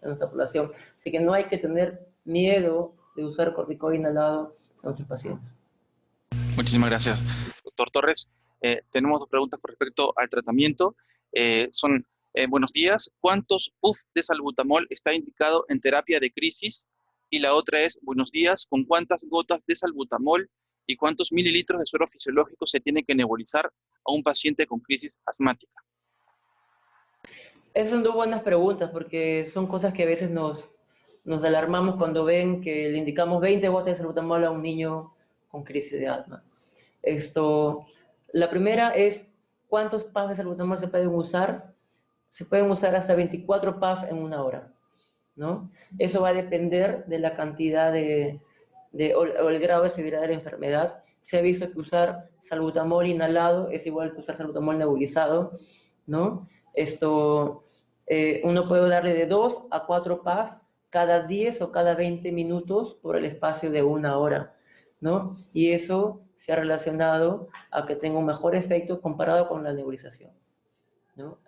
nuestra población. Así que no hay que tener miedo de usar corticoide inhalado en nuestros pacientes. Muchísimas gracias, doctor Torres. Tenemos 2 preguntas con respecto al tratamiento. Buenos días, ¿cuántos PUF de salbutamol está indicado en terapia de crisis? Y la otra es, buenos días, ¿con cuántas gotas de salbutamol y cuántos mililitros de suero fisiológico se tiene que nebulizar a un paciente con crisis asmática? Esas son 2 buenas preguntas, porque son cosas que a veces nos alarmamos cuando ven que le indicamos 20 gotas de salbutamol a un niño con crisis de asma. La primera es, ¿cuántos puffs de salbutamol se pueden usar? Se pueden usar hasta 24 puffs en 1 hora, ¿no? Eso va a depender de la cantidad o el grado de severidad de la enfermedad. Se ha visto que usar salbutamol inhalado es igual que usar salbutamol nebulizado, ¿no? Uno puede darle de 2 a 4 puffs cada 10 o cada 20 minutos por el espacio de 1 hora, ¿no? Y eso se ha relacionado a que tenga un mejor efecto comparado con la nebulización, ¿no?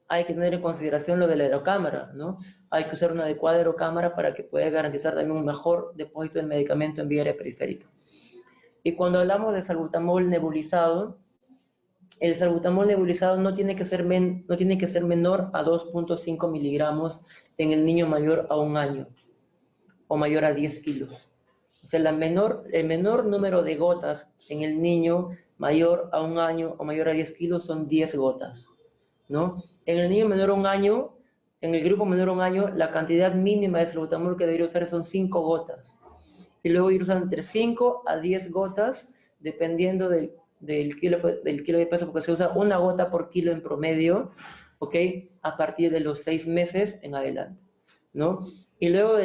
Hay que tener en consideración lo de la aerocámara, ¿no? Hay que usar una adecuada aerocámara para que pueda garantizar también un mejor depósito de medicamento en vía aérea periférica. Y cuando hablamos de salbutamol nebulizado, el salbutamol nebulizado no tiene que ser menor a 2.5 miligramos en el niño mayor a 1 año o mayor a 10 kilos. O sea, el menor número de gotas en el niño mayor a 1 año o mayor a 10 kilos son 10 gotas, ¿no? En el niño menor a 1 año, en el grupo menor a 1 año, la cantidad mínima de salbutamol que debería usar son 5 gotas. Y luego ir usando entre 5 a 10 gotas, dependiendo del kilo de peso, porque se usa 1 gota por kilo en promedio, ¿ok? A partir de los 6 meses en adelante, ¿no? Y luego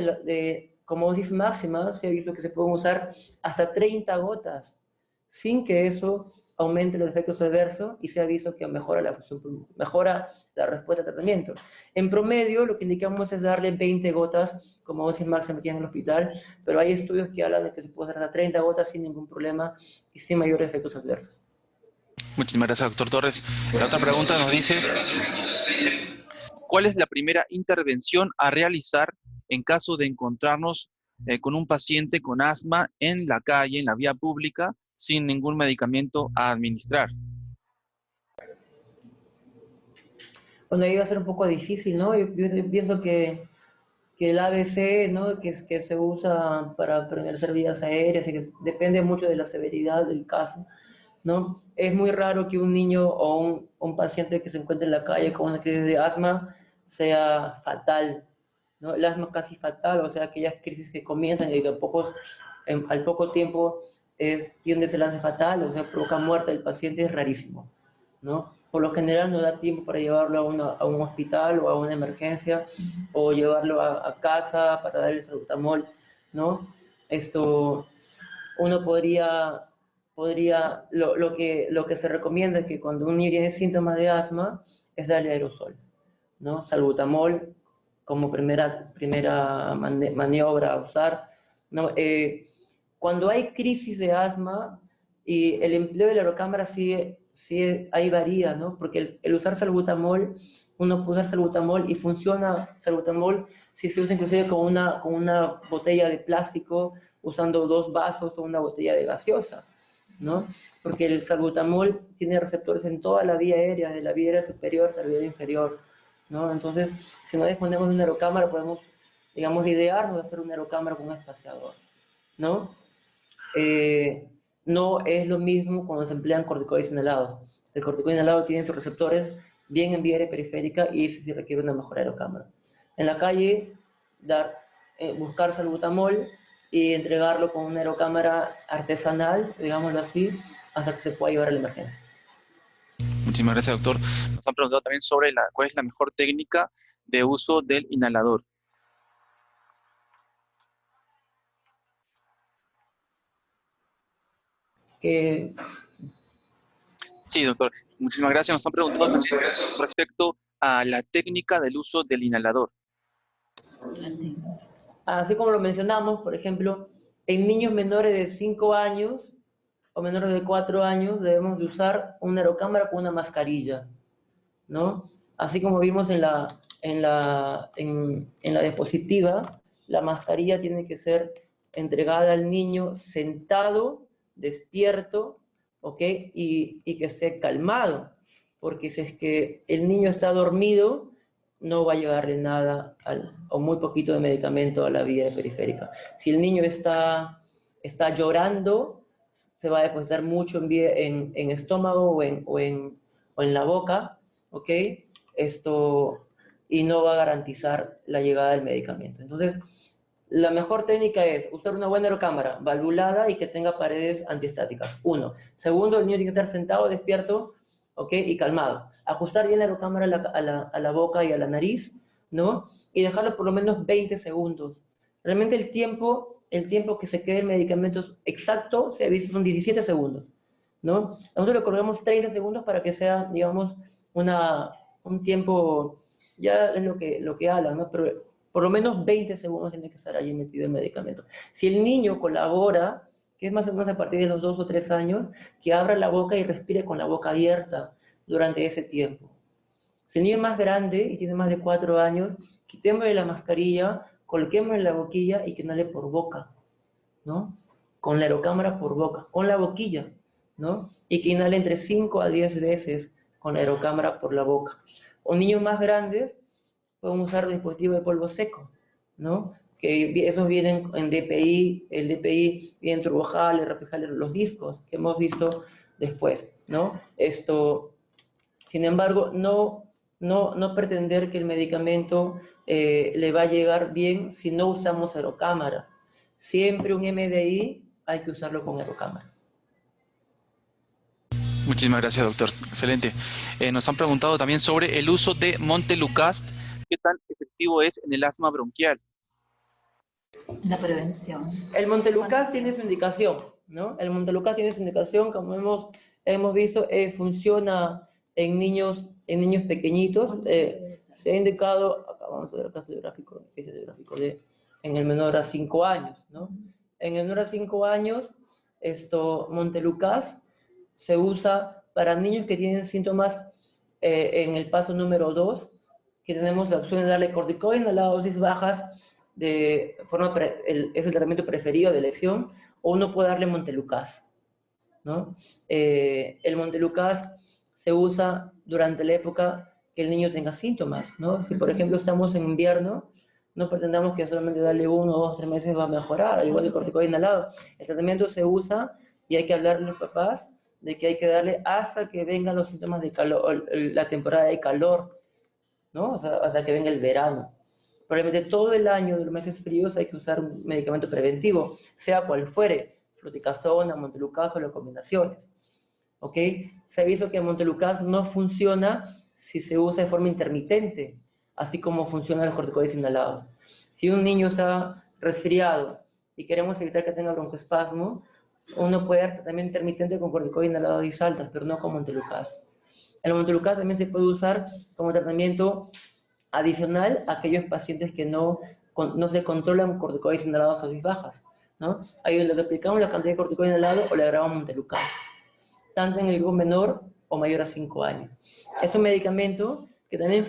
como dosis máxima, se ha visto que se pueden usar hasta 30 gotas, sin que eso aumente los efectos adversos, y se ha visto que mejora la respuesta al tratamiento. En promedio, lo que indicamos es darle 20 gotas como dosis máxima aquí en el hospital, pero hay estudios que hablan de que se puede dar hasta 30 gotas sin ningún problema y sin mayores efectos adversos. Muchísimas gracias, doctor Torres. La otra pregunta nos dice, ¿cuál es la primera intervención a realizar en caso de encontrarnos con un paciente con asma en la calle, en la vía pública, sin ningún medicamento a administrar? Bueno, ahí va a ser un poco difícil, ¿no? Yo pienso que el ABC, ¿no? que se usa para prevenir vías aéreas y que depende mucho de la severidad del caso, ¿no? Es muy raro que un niño o un paciente que se encuentre en la calle con una crisis de asma sea fatal, ¿no? El asma casi fatal, o sea, aquellas crisis que comienzan y que al poco tiempo tiene un desenlace fatal, o sea, provoca muerte del paciente, es rarísimo, ¿no? Por lo general no da tiempo para llevarlo a un hospital o a una emergencia, o llevarlo a casa para darle salbutamol, ¿no? Uno lo que se recomienda es que cuando un niño tiene síntomas de asma, es darle aerosol, ¿no? Salbutamol como primera maniobra a usar, ¿no? Cuando hay crisis de asma y el empleo de la aerocámara sí ahí varía, ¿no? Porque el usar salbutamol, uno puede usar salbutamol y funciona salbutamol si se usa inclusive con una botella de plástico, usando 2 vasos o una botella de gaseosa, ¿no? Porque el salbutamol tiene receptores en toda la vía aérea, de la vía aérea superior a la vía inferior, ¿no? Entonces, si no disponemos de una aerocámara, podemos, digamos, idearnos de hacer una aerocámara con un espaciador, ¿no? No es lo mismo cuando se emplean corticoides inhalados. El corticoide inhalado tiene sus receptores bien en vía aérea periférica y ese sí requiere una mejor aerocámara. En la calle, buscar salbutamol y entregarlo con una aerocámara artesanal, digámoslo así, hasta que se pueda llevar a la emergencia. Muchísimas gracias, doctor. Nos han preguntado también sobre cuál es la mejor técnica de uso del inhalador. Sí, doctor. Muchísimas gracias. Nos han preguntado también respecto a la técnica del uso del inhalador. Así como lo mencionamos, por ejemplo, en niños menores de 5 años o menores de 4 años debemos de usar una aerocámara con una mascarilla, ¿no? Así como vimos en la diapositiva, la mascarilla tiene que ser entregada al niño sentado, despierto, ¿ok? Y que esté calmado, porque si es que el niño está dormido, no va a llegarle nada o muy poquito de medicamento a la vía periférica. Si el niño está llorando, se va a depositar mucho en estómago o en la boca, ¿ok? Y no va a garantizar la llegada del medicamento. Entonces, la mejor técnica es usar una buena aerocámara valvulada y que tenga paredes antiestáticas. 1. Segundo, el niño tiene que estar sentado, despierto, ¿ok? Y calmado. Ajustar bien la aerocámara a la boca y a la nariz, ¿no? Y dejarlo por lo menos 20 segundos. Realmente el tiempo que se quede el medicamento exacto se ha visto son 17 segundos, ¿no? Nosotros le colgamos 30 segundos para que sea, digamos, un tiempo, ya es lo que hablan, ¿no? Pero Por lo menos 20 segundos tiene que estar allí metido el medicamento. Si el niño colabora, que es más o menos a partir de los 2 o 3 años, que abra la boca y respire con la boca abierta durante ese tiempo. Si el niño es más grande y tiene más de 4 años, quitémosle la mascarilla, coloquémosle la boquilla y que inhale por boca, ¿no? Con la aerocámara por boca, con la boquilla, ¿no? Y que inhale entre 5 a 10 veces con la aerocámara por la boca. O niños más grandes pueden usar dispositivos de polvo seco, ¿no? Que esos vienen en DPI, el DPI viene en turbojales, rapijales, los discos que hemos visto después, ¿no? Sin embargo, no pretender que el medicamento le va a llegar bien si no usamos aerocámara. Siempre un MDI hay que usarlo con aerocámara. Muchísimas gracias, doctor. Excelente. Nos han preguntado también sobre el uso de Montelukast. ¿Qué tan efectivo es en el asma bronquial? La prevención. El Montelukast tiene su indicación, ¿no? El Montelukast tiene su indicación, como hemos visto, funciona en niños pequeñitos. Se ha indicado, acá vamos a ver el caso gráfico en el menor a 5 años, ¿no? En el menor a 5 años, Montelukast se usa para niños que tienen síntomas en el paso número 2, que tenemos la opción de darle corticoides a las dosis bajas, es el tratamiento preferido de elección, o uno puede darle Montelukast, ¿no? El Montelukast se usa durante la época que el niño tenga síntomas, ¿no? Si, por ejemplo, estamos en invierno, no pretendamos que solamente darle 1, 2, 3 meses va a mejorar, al igual que el corticoide inhalado. El tratamiento se usa y hay que hablarle a los papás de que hay que darle hasta que vengan los síntomas de calor, la temporada de calor, ¿no? O sea, hasta que venga el verano. Probablemente todo el año de los meses fríos hay que usar un medicamento preventivo, sea cual fuere, fluticasona, Montelukast o las combinaciones. ¿Ok? Se ha visto que Montelukast no funciona si se usa de forma intermitente, así como funcionan los corticoides inhalados. Si un niño está resfriado y queremos evitar que tenga broncoespasmo, uno puede dar tratamiento intermitente con corticoides inhalados y saltas, pero no con Montelukast. El Montelukast también se puede usar como tratamiento adicional a aquellos pacientes que no se controlan corticoides inhalados a dosis bajas, ¿no? Ahí le replicamos la cantidad de corticoide inhalado o le agregamos Montelukast, tanto en el grupo menor o mayor a 5 años. Es un medicamento que también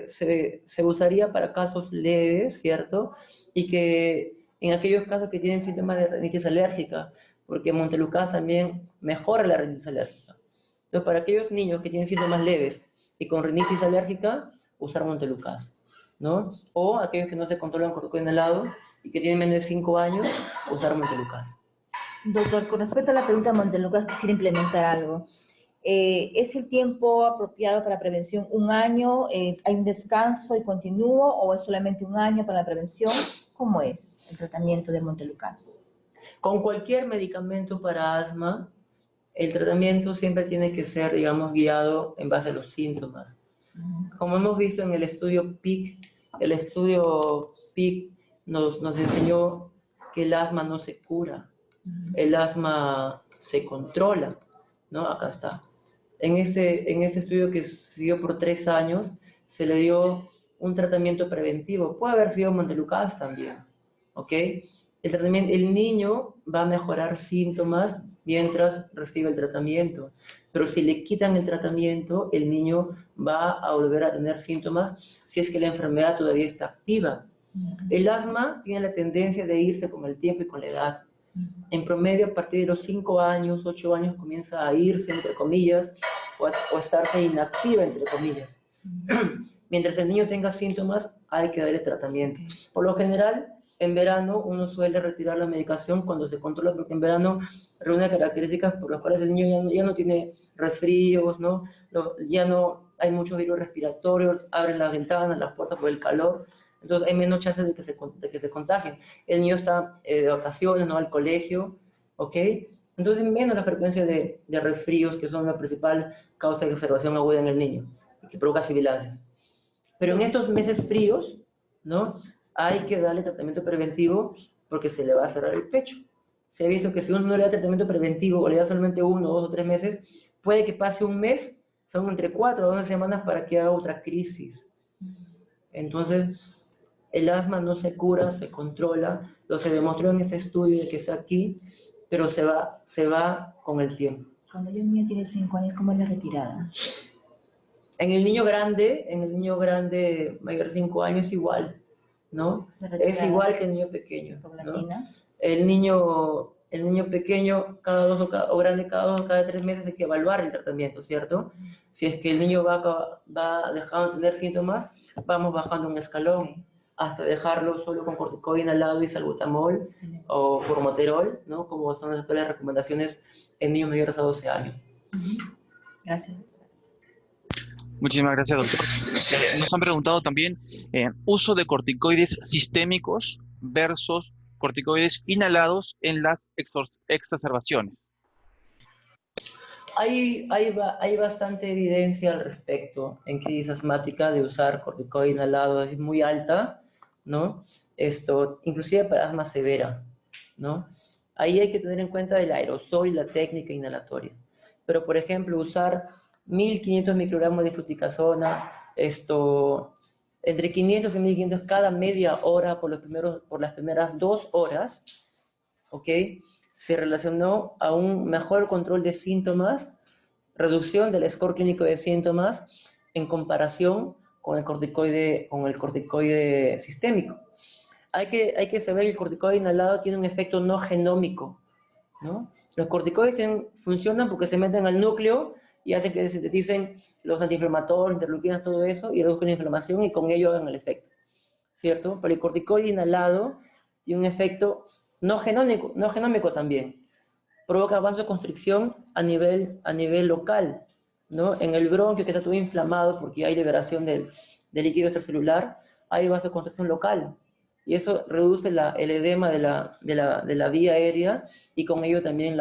se usaría para casos leves, ¿cierto? Y que en aquellos casos que tienen síntomas de rinitis alérgica, porque Montelukast también mejora la rinitis alérgica. Entonces, para aquellos niños que tienen síntomas leves y con rinitis alérgica, usar Montelukast, ¿no? O aquellos que no se controlan corticoide inhalado y que tienen menos de 5 años, usar Montelukast. Doctor, con respecto a la pregunta de Montelukast, quisiera implementar algo. ¿Es el tiempo apropiado para prevención 1 año? ¿Hay un descanso y continúo o es solamente 1 año para la prevención? ¿Cómo es el tratamiento de Montelukast? Con cualquier medicamento para asma, el tratamiento siempre tiene que ser, digamos, guiado en base a los síntomas. Como hemos visto en el estudio PIC nos enseñó que el asma no se cura, el asma se controla, ¿no? Acá está. En este estudio que siguió por 3 años, se le dio un tratamiento preventivo. Puede haber sido Montelukast también, ¿ok? El niño va a mejorar síntomas mientras recibe el tratamiento, pero si le quitan el tratamiento, el niño va a volver a tener síntomas si es que la enfermedad todavía está activa. El asma tiene la tendencia de irse con el tiempo y con la edad. En promedio, a partir de los 5 años, 8 años, comienza a irse, entre comillas, o a estarse inactiva, entre comillas. Mientras el niño tenga síntomas, hay que darle tratamiento. Por lo general, en verano uno suele retirar la medicación cuando se controla, porque en verano reúne características por las cuales el niño ya no tiene resfríos, ¿no? Ya no hay muchos virus respiratorios, abren las ventanas, las puertas por el calor, entonces hay menos chances de que se contagien. El niño está de vacaciones, no va al colegio, ¿ok? Entonces menos la frecuencia de resfríos, que son la principal causa de exacerbación aguda en el niño, que provoca sibilancias. Pero en estos meses fríos, ¿no? Hay que darle tratamiento preventivo porque se le va a cerrar el pecho. Se ha visto que si uno no le da tratamiento preventivo o le da solamente 1, 2 o 3 meses, puede que pase un mes, son entre 4 o 12 semanas para que haga otra crisis. Entonces, El asma no se cura, se controla, lo se demostró en ese estudio que está aquí, pero se va con el tiempo. Cuando ya un niño tiene 5 años, ¿cómo es la retirada? En el niño grande mayor de 5 años igual, ¿no? Es igual que el niño pequeño, ¿no? El niño pequeño o grande cada 2 o cada 3 meses hay que evaluar el tratamiento, ¿cierto? Si es que el niño va dejando de tener síntomas, vamos bajando un escalón hasta dejarlo solo con corticoide inhalado y salbutamol o formoterol, ¿no? Como son las actuales recomendaciones en niños mayores a 12 años. Gracias. Muchísimas gracias, doctor. Nos han preguntado también uso de corticoides sistémicos versus corticoides inhalados en las exacerbaciones. Hay bastante evidencia al respecto en crisis asmática de usar corticoide inhalado, es muy alta, ¿no? Inclusive para asma severa, ¿no? Ahí hay que tener en cuenta el aerosol y la técnica inhalatoria. Pero, por ejemplo, usar 1.500 microgramos de fluticasona, entre 500 y 1.500 cada media hora por las primeras 2 horas, ¿ok? Se relacionó a un mejor control de síntomas, reducción del score clínico de síntomas en comparación con el corticoide sistémico. Hay que saber que el corticoide inhalado tiene un efecto no genómico, ¿no? Los corticoides funcionan porque se meten al núcleo y hacen que se sinteticen los antiinflamatorios, interleuquinas, todo eso, y reduzcan la inflamación y con ello hagan el efecto, ¿cierto? Pero el corticoide inhalado tiene un efecto no genómico también. Provoca vasoconstricción a nivel local, ¿no? En el bronquio que está todo inflamado porque hay liberación de líquido extracelular, hay vasoconstricción local. Y eso reduce el edema de la vía aérea y con ello también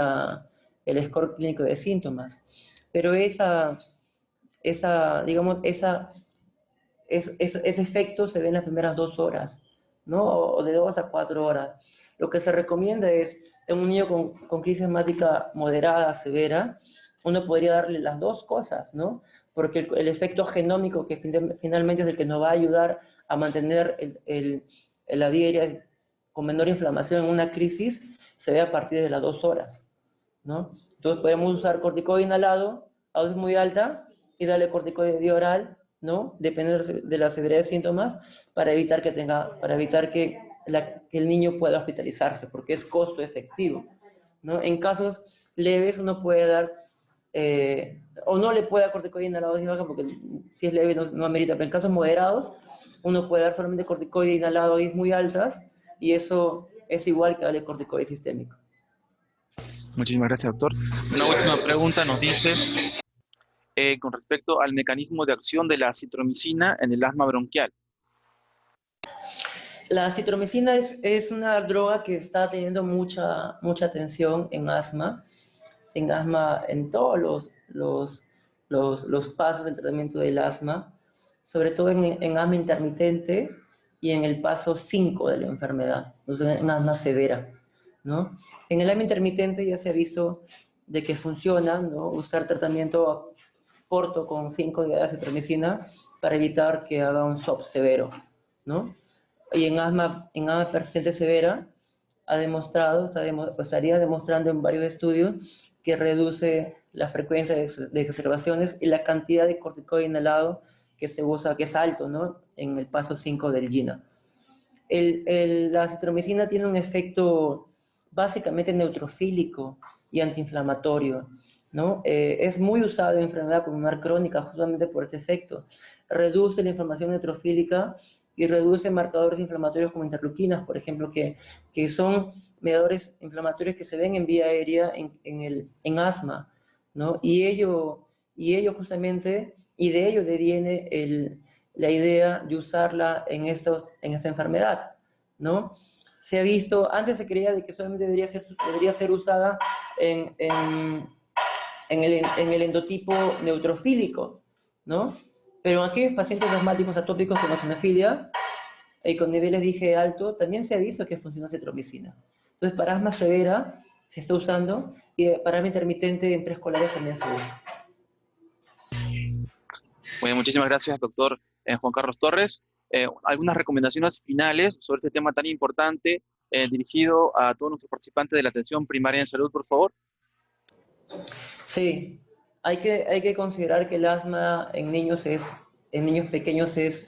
el score clínico de síntomas. Pero ese efecto se ve en las primeras 2 horas, ¿no? O de 2 a 4 horas. Lo que se recomienda es, en un niño con crisis asmática moderada, severa, uno podría darle las 2 cosas, ¿no? Porque el efecto genómico, que finalmente es el que nos va a ayudar a mantener la vía aérea con menor inflamación en una crisis, se ve a partir de las 2 horas, ¿no? Entonces podemos usar corticoide inhalado a dosis muy alta y darle corticoide vía oral, ¿no? Dependiendo de la severidad de síntomas, para evitar que el niño pueda hospitalizarse, porque es costo efectivo, ¿no? En casos leves uno puede dar, o no le puede dar corticoide inhalado a dosis baja, porque si es leve no amerita, pero en casos moderados uno puede dar solamente corticoide inhalado a dosis muy altas, y eso es igual que darle corticoide sistémico. Muchísimas gracias, doctor. Una última pregunta nos dice, con respecto al mecanismo de acción de la citromicina en el asma bronquial. La citromicina es una droga que está teniendo mucha atención en asma, en todos los pasos del tratamiento del asma, sobre todo en asma intermitente y en el paso 5 de la enfermedad, en asma severa, ¿no? En el asma intermitente ya se ha visto de que funciona, ¿no? Usar tratamiento corto con 5 días de citromicina para evitar que haga un SOP severo, ¿no? Y en asma persistente severa estaría demostrando en varios estudios que reduce la frecuencia de exacerbaciones y la cantidad de corticoide inhalado que se usa, que es alto, ¿no? En el paso 5 del GINA. La citromicina tiene un efecto básicamente neutrofílico y antiinflamatorio, ¿no? Es muy usado en enfermedad pulmonar crónica justamente por este efecto. Reduce la inflamación neutrofílica y reduce marcadores inflamatorios como interleuquinas, por ejemplo, que son mediadores inflamatorios que se ven en vía aérea en asma, ¿no? Y ello justamente, y de ello deviene la idea de usarla en esta enfermedad, ¿no? Se ha visto, antes se creía de que solamente debería ser usada en el endotipo neutrofílico, ¿no? Pero en aquellos pacientes asmáticos atópicos con eosinofilia y con niveles de IgE alto, también se ha visto que funciona citromicina. Entonces, para asma severa se está usando y para asma intermitente en preescolares también se usa. Muy bien, muchísimas gracias, doctor Juan Carlos Torres. algunas recomendaciones finales sobre este tema tan importante dirigido a todos nuestros participantes de la atención primaria en salud, por favor. Sí, hay que considerar que el asma en niños pequeños es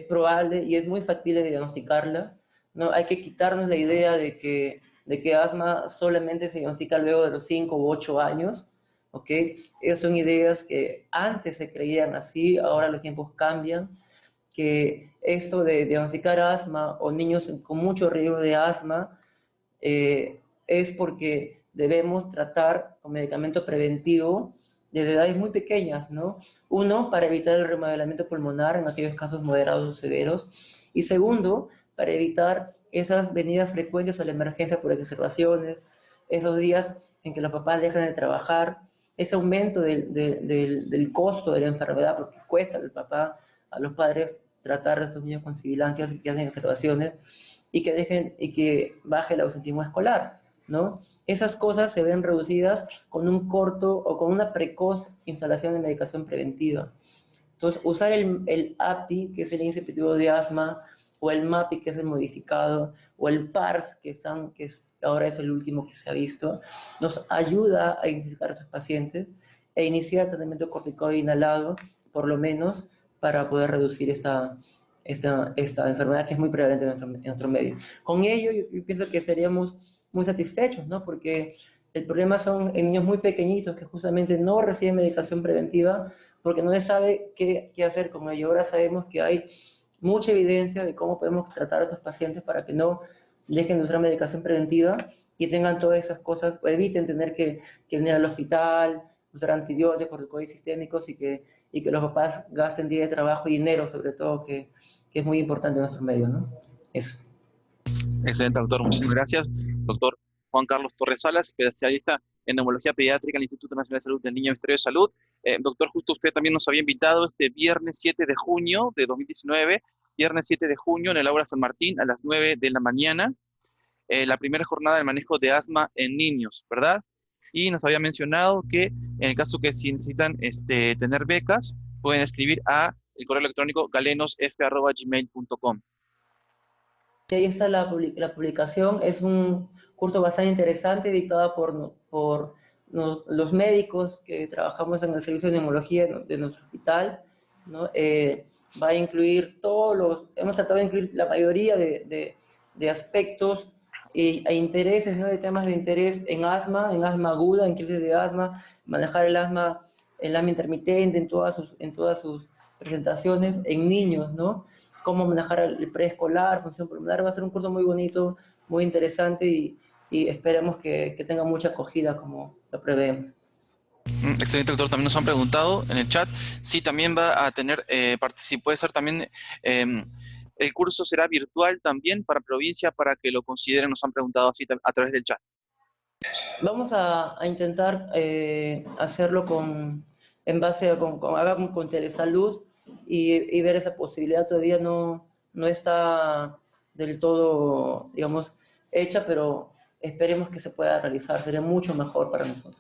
probable y es muy factible diagnosticarla, ¿no? Hay que quitarnos la idea de que asma solamente se diagnostica luego de los 5 u 8 años, ¿ok? Esas son ideas que antes se creían así, ahora los tiempos cambian, que esto de diagnosticar asma o niños con mucho riesgo de asma es porque debemos tratar con medicamento preventivo desde edades muy pequeñas, ¿no? Uno, para evitar el remodelamiento pulmonar en aquellos casos moderados o severos. Y segundo, para evitar esas venidas frecuentes a la emergencia por exacerbaciones, esos días en que los papás dejan de trabajar, ese aumento del costo de la enfermedad, porque cuesta al papá, a los padres, tratar a esos niños con sibilancias que hacen exacerbaciones y que baje el ausentismo escolar, ¿no? Esas cosas se ven reducidas con un corto o con una precoz instalación de medicación preventiva. Entonces, usar el API, que es el índice predictivo de asma, o el MAPI, que es el modificado, o el PARS, ahora es el último que se ha visto, nos ayuda a identificar a estos pacientes e iniciar tratamiento corticoide inhalado, por lo menos, para poder reducir esta enfermedad que es muy prevalente en nuestro medio. Con ello, yo pienso que seríamos muy satisfechos, ¿no? Porque el problema son en niños muy pequeñitos que justamente no reciben medicación preventiva porque no se sabe qué hacer con ello. Ahora sabemos que hay mucha evidencia de cómo podemos tratar a estos pacientes para que no dejen de usar medicación preventiva y tengan todas esas cosas, o eviten tener que venir al hospital, usar antibióticos, corticoides sistémicos y que los papás gasten día de trabajo y dinero, sobre todo, que es muy importante en nuestros medios, ¿no? Eso. Excelente, doctor. Muchísimas gracias. Doctor Juan Carlos Torres Salas, especialista en neumología pediátrica en el Instituto Nacional de Salud del Niño y Ministerio de Salud. Doctor, justo usted también nos había invitado este viernes 7 de junio de 2019, viernes 7 de junio en el Aula San Martín a las 9 de la mañana, la primera jornada de manejo de asma en niños, ¿verdad? Y nos había mencionado que en el caso que si necesitan tener becas, pueden escribir a el correo electrónico galenosf@gmail.com. Y ahí está la publicación. Es un curso bastante interesante dictado por los médicos que trabajamos en el servicio de neumología de nuestro hospital, ¿no? Va a incluir hemos tratado de incluir la mayoría de aspectos e intereses, ¿no? De temas de interés en asma aguda, en crisis de asma, manejar el asma intermitente en todas sus presentaciones, en niños, ¿no? Cómo manejar el preescolar, función pulmonar. Va a ser un curso muy bonito, muy interesante y esperemos que tenga mucha acogida como lo preveemos. Excelente, doctor. También nos han preguntado en el chat si también va a tener, si puede ser también, el curso será virtual también para provincia para que lo consideren. Nos han preguntado así a través del chat. Vamos a intentar hacerlo en base con Telesalud y ver esa posibilidad. Todavía no está del todo, digamos, hecha, pero esperemos que se pueda realizar. Sería mucho mejor para nosotros.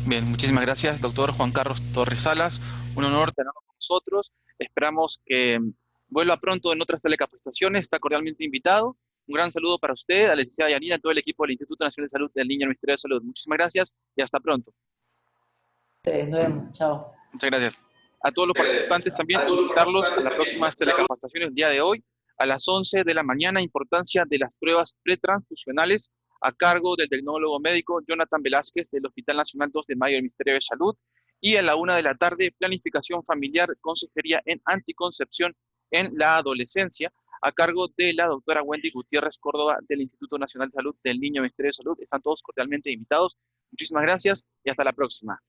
Bien, muchísimas gracias, doctor Juan Carlos Torres Salas. Un honor tenerlo con nosotros. Esperamos que vuelva pronto en otras telecapacitaciones. Está cordialmente invitado. Un gran saludo para usted, a la licenciada Yanina, a todo el equipo del Instituto Nacional de Salud del Niño y el Ministerio de Salud. Muchísimas gracias y hasta pronto. Nos vemos. Chao. Muchas gracias. A todos los participantes también, invitarlos a las próximas telecapacitaciones el día de hoy, a las 11 de la mañana, importancia de las pruebas pretransfusionales, a cargo del tecnólogo médico Jonathan Velázquez del Hospital Nacional 2 de Mayo del Ministerio de Salud, y a la 1 de la tarde, planificación familiar, consejería en anticoncepción en la adolescencia, a cargo de la doctora Wendy Gutiérrez Córdoba del Instituto Nacional de Salud del Niño y el Ministerio de Salud. Están todos cordialmente invitados. Muchísimas gracias y hasta la próxima.